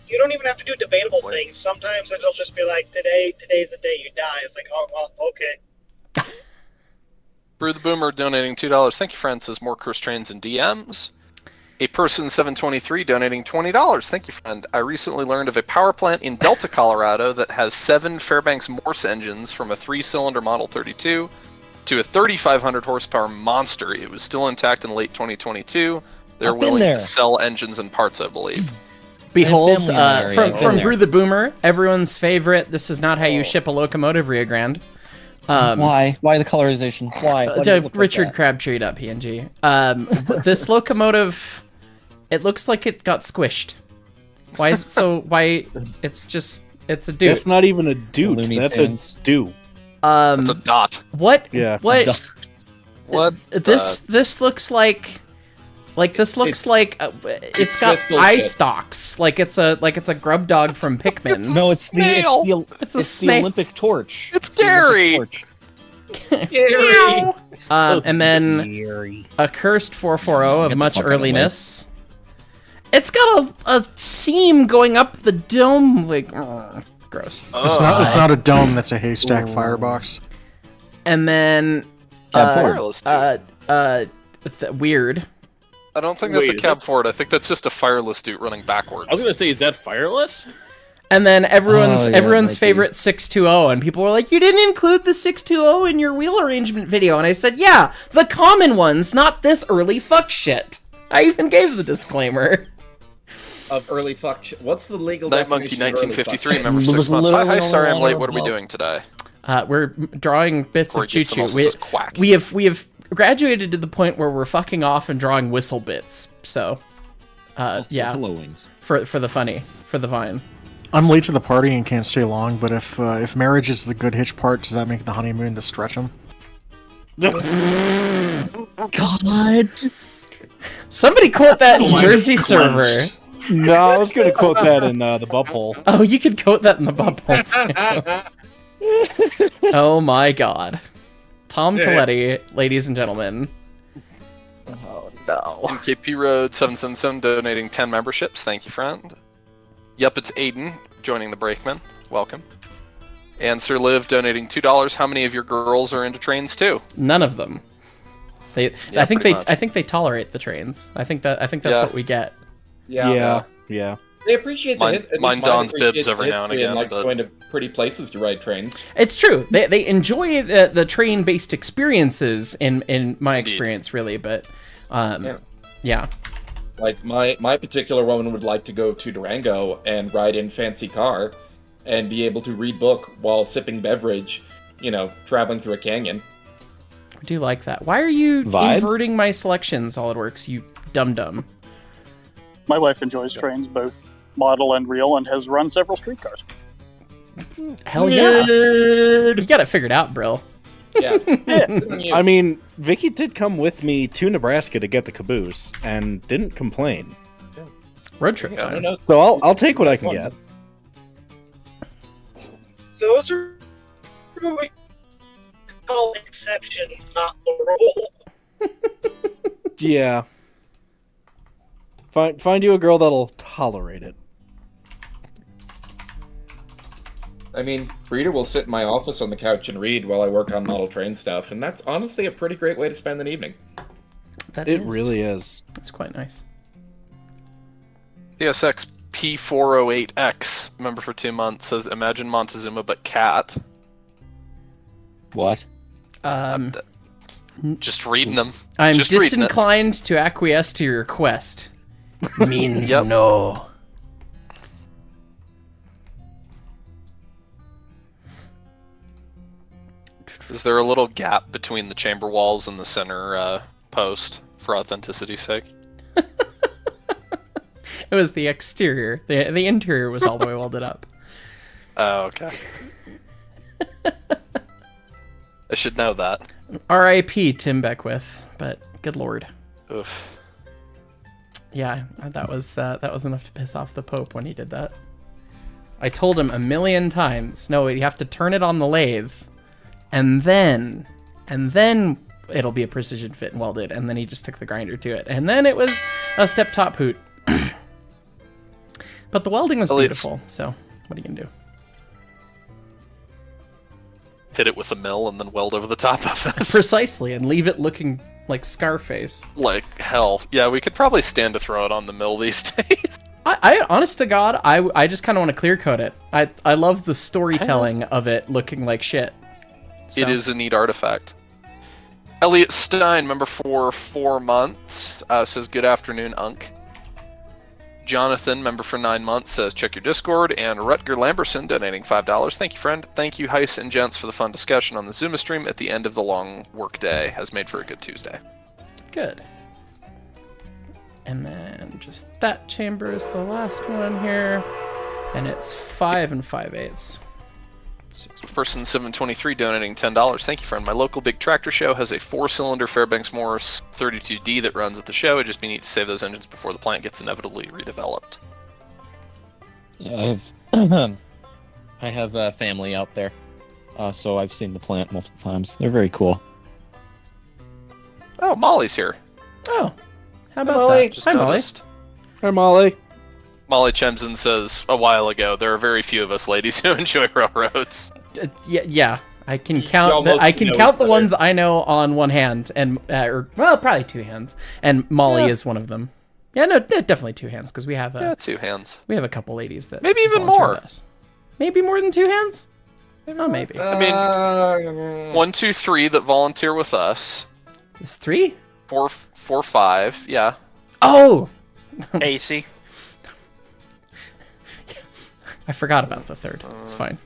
You don't even have to do debatable things. Sometimes it'll just be like, today's the day you die. It's like, oh, well, okay. Brew the Boomer donating $2. Thank you, friend. Says more Chris Trains and DMs. A person 723 donating $20. Thank you, friend. I recently learned of a power plant in Delta, Colorado that has 7 Fairbanks Morse engines from a 3-cylinder Model 32 to a 3,500 horsepower monster. It was still intact in late 2022. They're willing to sell engines and parts, I believe. Behold, from Brew the Boomer, everyone's favorite. This is not how you ship a locomotive, Rio Grande. Why? Why the colorization? Why? Richard Crabtree at PNG. This locomotive, it looks like it got squished. Why is it so? Why? It's a dude. That's not even a dude. That's a do. That's a dot. What? Yeah. What? What? This looks like it's got eye stalks. Like it's a grub dog from Pikmin. No, it's the Olympic torch. It's scary. Scary. And then a cursed 440 of much earliness. It's got a seam going up the dome. Like, gross. It's not a dome. That's a haystack firebox. And then weird. I don't think that's a cab Ford. I think that's just a fireless dude running backwards. I was gonna say, is that fireless? And then everyone's favorite 620, and people were like, "You didn't include the 620 in your wheel arrangement video," and I said, "Yeah, the common ones, not this early fuck shit." I even gave the discllaimer. Of early fuck shit. What's the legal Night definition? Monkey 1953, member 6 months. Hi, sorry I'm late. What are we doing today? We're drawing bits of Choo Choo. We have graduated to the point where we're fucking off and drawing whistle bits. So, yeah, for the funny, for the vine. I'm late to the party and can't stay long, but if marriage is the good hitch part, does that make the honeymoon the stretch 'em? God. Somebody quote that in Jersey server. No, I was going to quote that in the bubhole. Oh, you could quote that in the bubhole too. Oh my god. Tom Coletti, ladies and gentlemen. Oh no. MKP Road 777 donating 10 memberships. Thank you, friend. Yep, it's Aiden joining the Brakeman. Welcome. And Sir Liv donating $2. How many of your girls are into trains too? None of them. I think they tolerate the trains. I think that's what we get. Yeah. They appreciate mine dons bibs every now and again. Likes going to pretty places to ride trains. It's true. They enjoy the train-based experiences in my experience, really. But yeah. Like my particular woman would like to go to Durango and ride in fancy car, and be able to read book while sipping beverage, traveling through a canyon. I do like that. Why are you inverting my selection, SolidWorks? You dum-dum. My wife enjoys trains, both model and real, and has run several streetcars. Hell yeah. You got it figured out, Brill. Yeah. I mean, Vicky did come with me to Nebraska to get the caboose, and didn't complain. Road trip time. So I'll take what I can get. Those are what we call exceptions, not the rule. Yeah. Find you a girl that'll tolerate it. I mean, Breeder will sit in my office on the couch and read while I work on model train stuff, and that's honestly a pretty great way to spend an evening. It really is. It's quite nice. PSX P408X, member for 2 months, says, imagine MonTueZuma but cat. What? Just reading them. I'm just disinclined to acquiesce to your request. Means no. Is there a little gap between the chamber walls and the center post for authenticity's sake? It was the exterior. The interior was all the way welded up. Oh, okay. I should know that. R.I.P. Tim Beckwith, but good lord. Oof. Yeah, that was enough to piss off the Pope when he did that. I told him a million times, no, you have to turn it on the lathe, and then it'll be a precision fit and welded, and then he just took the grinder to it, and then it was a step top hoot. But the welding was beautiful, so what are you gonna do? Hit it with a mill and then weld over the top of it. Precisely, and leave it looking like Scarface. Like hell. Yeah, we could probably stand to throw it on the mill these days. I honest to God, I just kind of want to clear coat it. I love the storytelling of it looking like shit. So. It is a neat artifact. Elliot Stein, member for 4 months, says, good afternoon, Unk. Jonathan, member for 9 months, says, check your Discord. And Rutger Lamberson, donating $5. Thank you, friend. Thank you, Heis and Gents, for the fun discussion on the Zuma stream at the end of the long work day. Has made for a good Tuesday. Good. And then just that chamber is the last one here. And it's 5 5/8. Person 723 donating $10. Thank you, friend. My local big tractor show has a 4-cylinder Fairbanks Morris 32D that runs at the show. It'd just be neat to save those engines before the plant gets inevitably redeveloped. Yeah, I have family out there, so I've seen the plant multiple times. They're very cool. Oh, Molly's here. Oh, how about that? Just Hi, noticed. Hi, Molly. Molly Chemsen says, a while ago, there are very few of us ladies who enjoy railroads. Yeah. I can count. Count the ones I know on one hand, and probably 2 hands. And Molly is one of them. Yeah, no, definitely 2 hands because we have 2 hands. We have a couple ladies that maybe even more. Us. Maybe more than 2 hands. Maybe. I mean, 1, 2, 3 that volunteer with us. Is 3? 4, 5. Yeah. Oh. AC. I forgot about the 3rd. It's fine.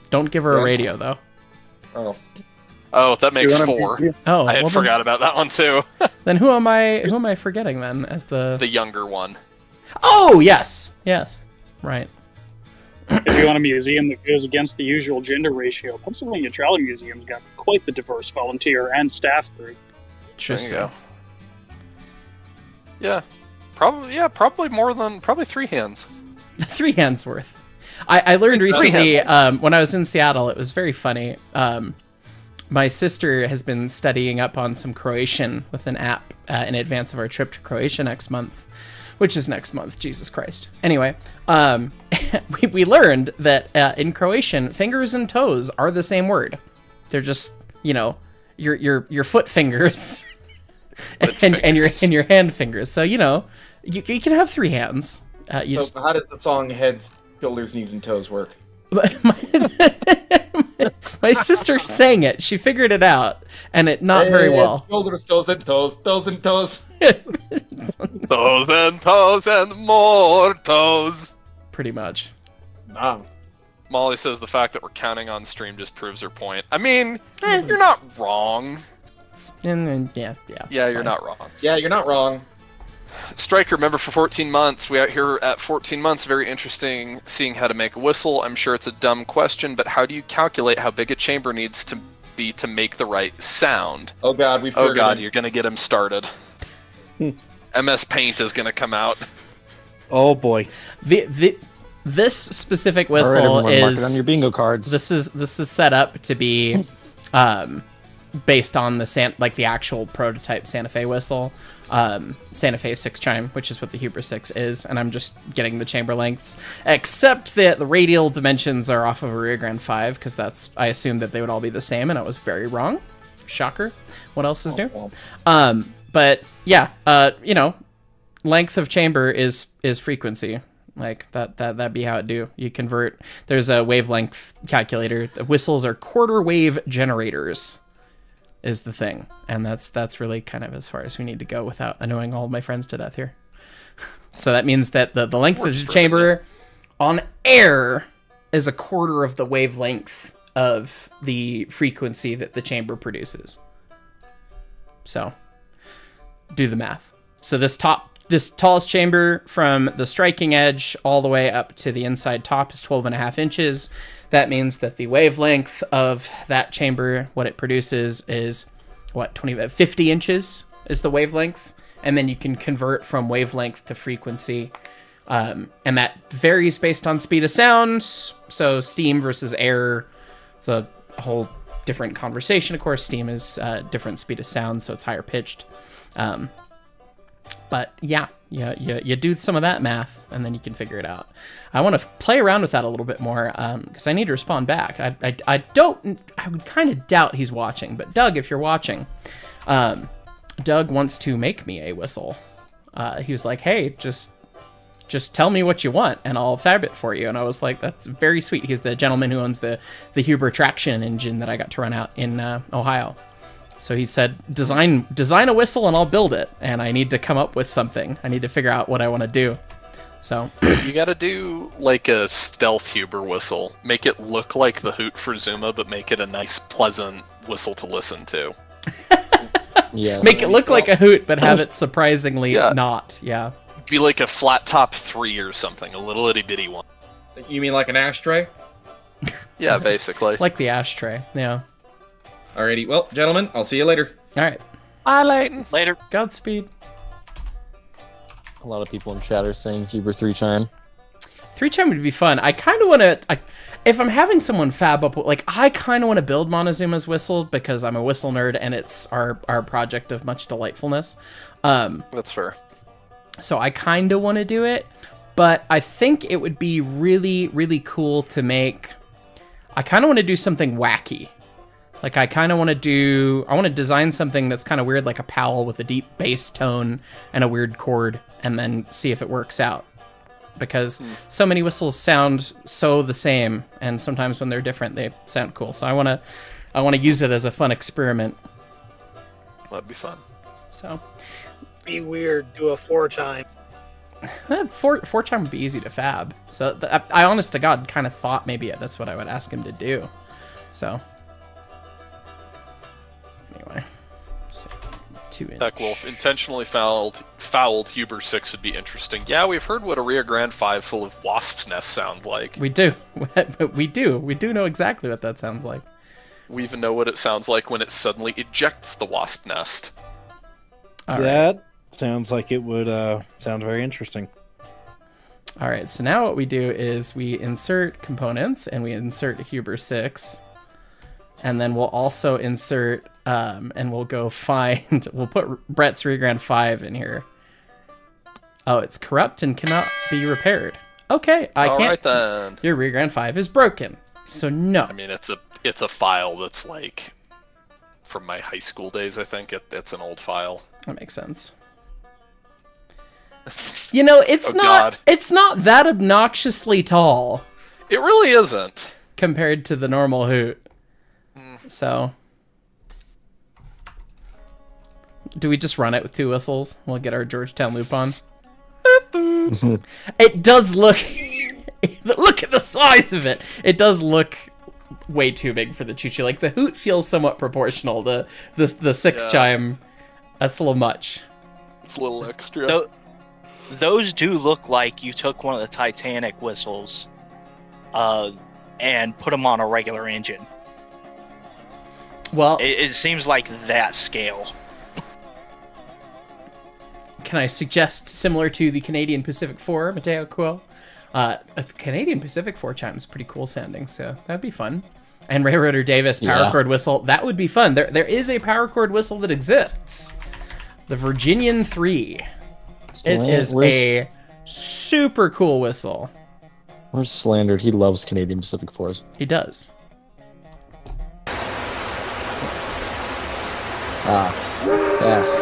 Don't give her a radio though. Oh, that makes 4. Oh, I forgot about that one too. Then who am I forgetting then as the younger one? Oh, yes. Right. If you want a museum that goes against the usual gender ratio, Pennsylvania Trolley Museum's got quite the diverse volunteer and staff group. Interesting. There you go. Probably more than 3 hands. 3 hands worth. I learned recently when I was in Seattle, it was very funny. My sister has been studying up on some Croatian with an app in advance of our trip to Croatia next month, which is next month. Jesus Christ. Anyway, we learned that in Croatian, fingers and toes are the same word. They're just, your foot fingers and your hand fingers. So you can have 3 hands. How does the song heads, shoulders, knees, and toes work? My sister sang it. She figured it out, and it not very well. Shoulders, toes, and toes, toes and toes. Toes and toes and more toes. Pretty much. Wow. Molly says the fact that we're counting on stream just proves her point. I mean, you're not wrong. Yeah, you're not wrong. Yeah, you're not wrong. Striker, member for 14 months. We out here at 14 months. Very interesting seeing how to make a whistle. I'm sure it's a dumb question, but how do you calculate how big a chamber needs to be to make the right sound? Oh God, you're gonna get him started. MS Paint is gonna come out. Oh boy. This specific whistle All right, everyone, is mark it on your bingo cards. This is set up to be based on the actual prototype Santa Fe whistle. Santa Fe 6 chime, which is what the Huber 6 is, and I'm just getting the chamber lengths, except that the radial dimensions are off of a Rio Grande 5, because I assumed that they would all be the same, and I was very wrong. Shocker. What else is new? But yeah, length of chamber is frequency. Like that'd be how it do. You convert. There's a wavelength calculator. The whistles are quarter wave generators, is the thing, and that's really kind of as far as we need to go without annoying all of my friends to death here. So that means that the length of the chamber on air is a quarter of the wavelength of the frequency that the chamber produces. So do the math. So this tallest chamber from the striking edge all the way up to the inside top is 12.5 inches. That means that the wavelength of that chamber, what it produces is 50 inches is the wavelength. And then you can convert from wavelength to frequency. And that varies based on speed of sound. So steam versus air, it's a whole different conversation. Of course, steam is different speed of sound, so it's higher pitched. But yeah, you do some of that math, and then you can figure it out. I want to play around with that a little bit more, because I need to respond back. I would kind of doubt he's watching, but Doug, if you're watching, Doug wants to make me a whistle. He was like, hey, just tell me what you want, and I'll fab it for you. And I was like, that's very sweet. He's the gentleman who owns the Huber traction engine that I got to run out in Ohio. So he said, design a whistle and I'll build it. And I need to come up with something. I need to figure out what I want to do. So you got to do like a stealth Huber whistle. Make it look like the hoot for Zuma, but make it a nice, pleasant whistle to listen to. Yes. Make it look like a hoot, but have it surprisingly not. Yeah. Be like a flat top 3 or something, a little itty bitty one. You mean like an ashtray? Yeah, basically. Like the ashtray. Yeah. Alrighty, well, gentlemen, I'll see you later. All right. Bye, Leighton. Later. Godspeed. A lot of people in chat are saying Huber 3 chime. 3 chime would be fun. I kind of want to, if I'm having someone fab up, I kind of want to build MonTueZuma's whistle because I'm a whistle nerd and it's our project of much delightfulness. That's fair. So I kind of want to do it, but I think it would be really, really cool to make. I kind of want to do something wacky. Like I want to design something that's kind of weird, like a Powell with a deep bass tone and a weird chord, and then see if it works out. Because so many whistles sound so the same, and sometimes when they're different, they sound cool. So I want to use it as a fun experiment. That'd be fun. So be weird. Do a 4 chime. 4 chime would be easy to fab. So I honest to God kind of thought maybe that's what I would ask him to do. So. Anyway, 2 inch. Heck, Wolf, intentionally fouled Huber 6 would be interesting. Yeah, we've heard what a Rio Grande 5 full of wasps' nests sound like. We do. We do know exactly what that sounds like. We even know what it sounds like when it suddenly ejects the wasp nest. All right. That sounds like it would sound very interesting. All right, so now what we do is we insert components and we insert Huber 6. And then we'll also insert, and we'll go find, we'll put Brett's Regrand 5 in here. Oh, it's corrupt and cannot be repaired. Okay, I can't. All right then. Your Regrand 5 is broken, so no. I mean, it's a file that's like from my high school days. I think it's an old file. That makes sense. You know, it's not that obnoxiously tall. It really isn't compared to the normal hoot. So, do we just run it with 2 whistles? We'll get our Georgetown loop on. It does look. Look at the size of it. It does look way too big for the choo-choo. Like the hoot feels somewhat proportional. The 6 chime, that's a little much. It's a little extra. Those do look like you took one of the Titanic whistles, and put them on a regular engine. Well, it seems like that scale. Can I suggest, similar to the Canadian Pacific 4, Mateo Quill? A Canadian Pacific 4 chime is pretty cool sounding, so that'd be fun. And Railroader Davis power chord whistle, that would be fun. There is a power chord whistle that exists. The Virginian 3. It is a super cool whistle. Where's Slandered? He loves Canadian Pacific 4s. He does. Yes.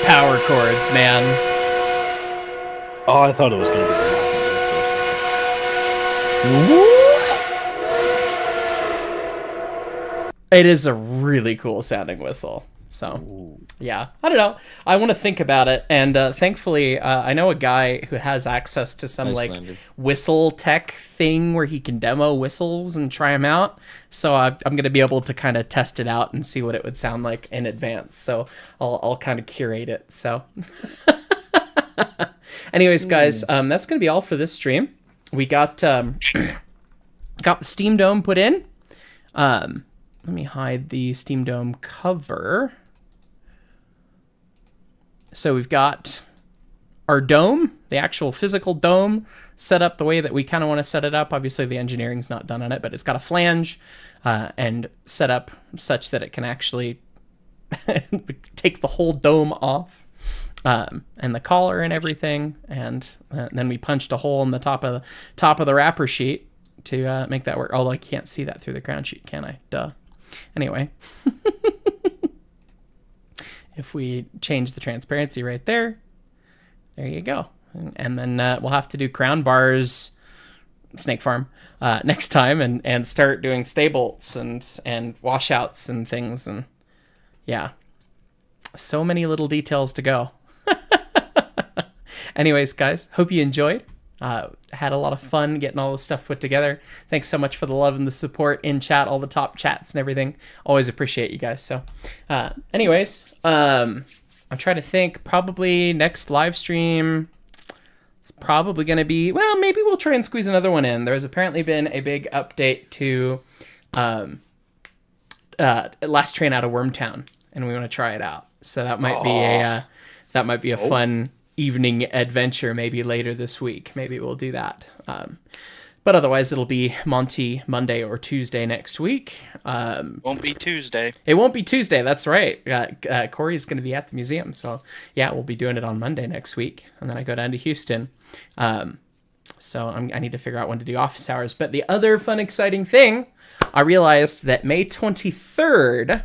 Power chords, man. Oh, I thought it was going to be. It is a really cool sounding whistle. So, yeah, I don't know. I want to think about it, and thankfully, I know a guy who has access to some whistle tech thing where he can demo whistles and try them out. So I'm going to be able to kind of test it out and see what it would sound like in advance. So I'll kind of curate it. So, anyways, guys, that's going to be all for this stream. We got got the Steam Dome put in. Let me hide the Steam Dome cover. So we've got our dome, the actual physical dome, set up the way that we kind of want to set it up. Obviously, the engineering's not done on it, but it's got a flange and set up such that it can actually take the whole dome off, and the collar and everything. And then we punched a hole in the top of the wrapper sheet to make that work. Although I can't see that through the ground sheet, can I? Duh. Anyway, if we change the transparency right there, there you go. And then we'll have to do crown bars, Snake Farm, next time, and start doing stay bolts and washouts and things. And yeah, so many little details to go. Anyways, guys, hope you enjoyed. Had a lot of fun getting all this stuff put together. Thanks so much for the love and the support in chat, all the top chats and everything. Always appreciate you guys. So anyways, I'm trying to think. Probably next live stream is probably going to be, well, maybe we'll try and squeeze another one in. There's apparently been a big update to Last Train Out of Wormtown, and we want to try it out. So that might be a fun evening adventure maybe later this week. Maybe we'll do that. But otherwise, it'll be Monty Monday or Tuesday next week. Won't be Tuesday. It won't be Tuesday. That's right. Corey's going to be at the museum. So, yeah, we'll be doing it on Monday next week. And then I go down to Houston. So I need to figure out when to do office hours. But the other fun, exciting thing, I realized that May 23rd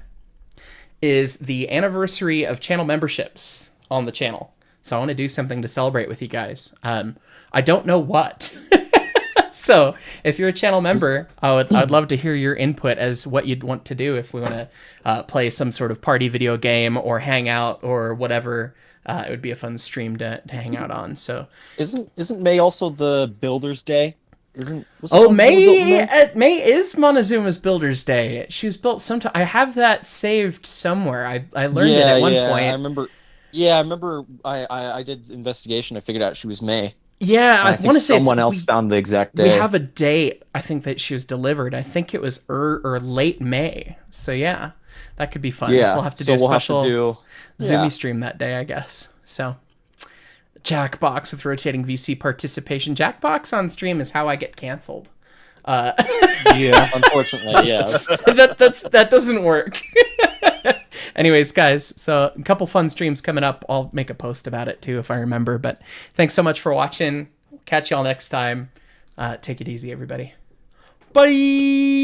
is the anniversary of channel memberships on the channel. So I want to do something to celebrate with you guys. I don't know what. So if you're a channel member, I'd love to hear your input as what you'd want to do if we want to play some sort of party video game or hang out or whatever. It would be a fun stream to hang out on. So isn't May also the Builders Day? May is MonTueZuma's Builders Day. She was built sometime. I have that saved somewhere. I learned it at one point. I remember. I did the investigation. I figured out she was May. Yeah, I want to say someone else found the exact day. We have a date. I think that she was delivered. I think it was or late May. So yeah, that could be fun. Yeah, we'll have to so do a we'll have to special do- Zoomy yeah. stream that day, I guess. So Jackbox with rotating VC participation. Jackbox on stream is how I get canceled. Yeah, unfortunately, yes. that doesn't work. Anyways, guys, so a couple fun streams coming up. I'll make a post about it too if I remember. But thanks so much for watching. Catch y'all next time. Take it easy, everybody. Bye.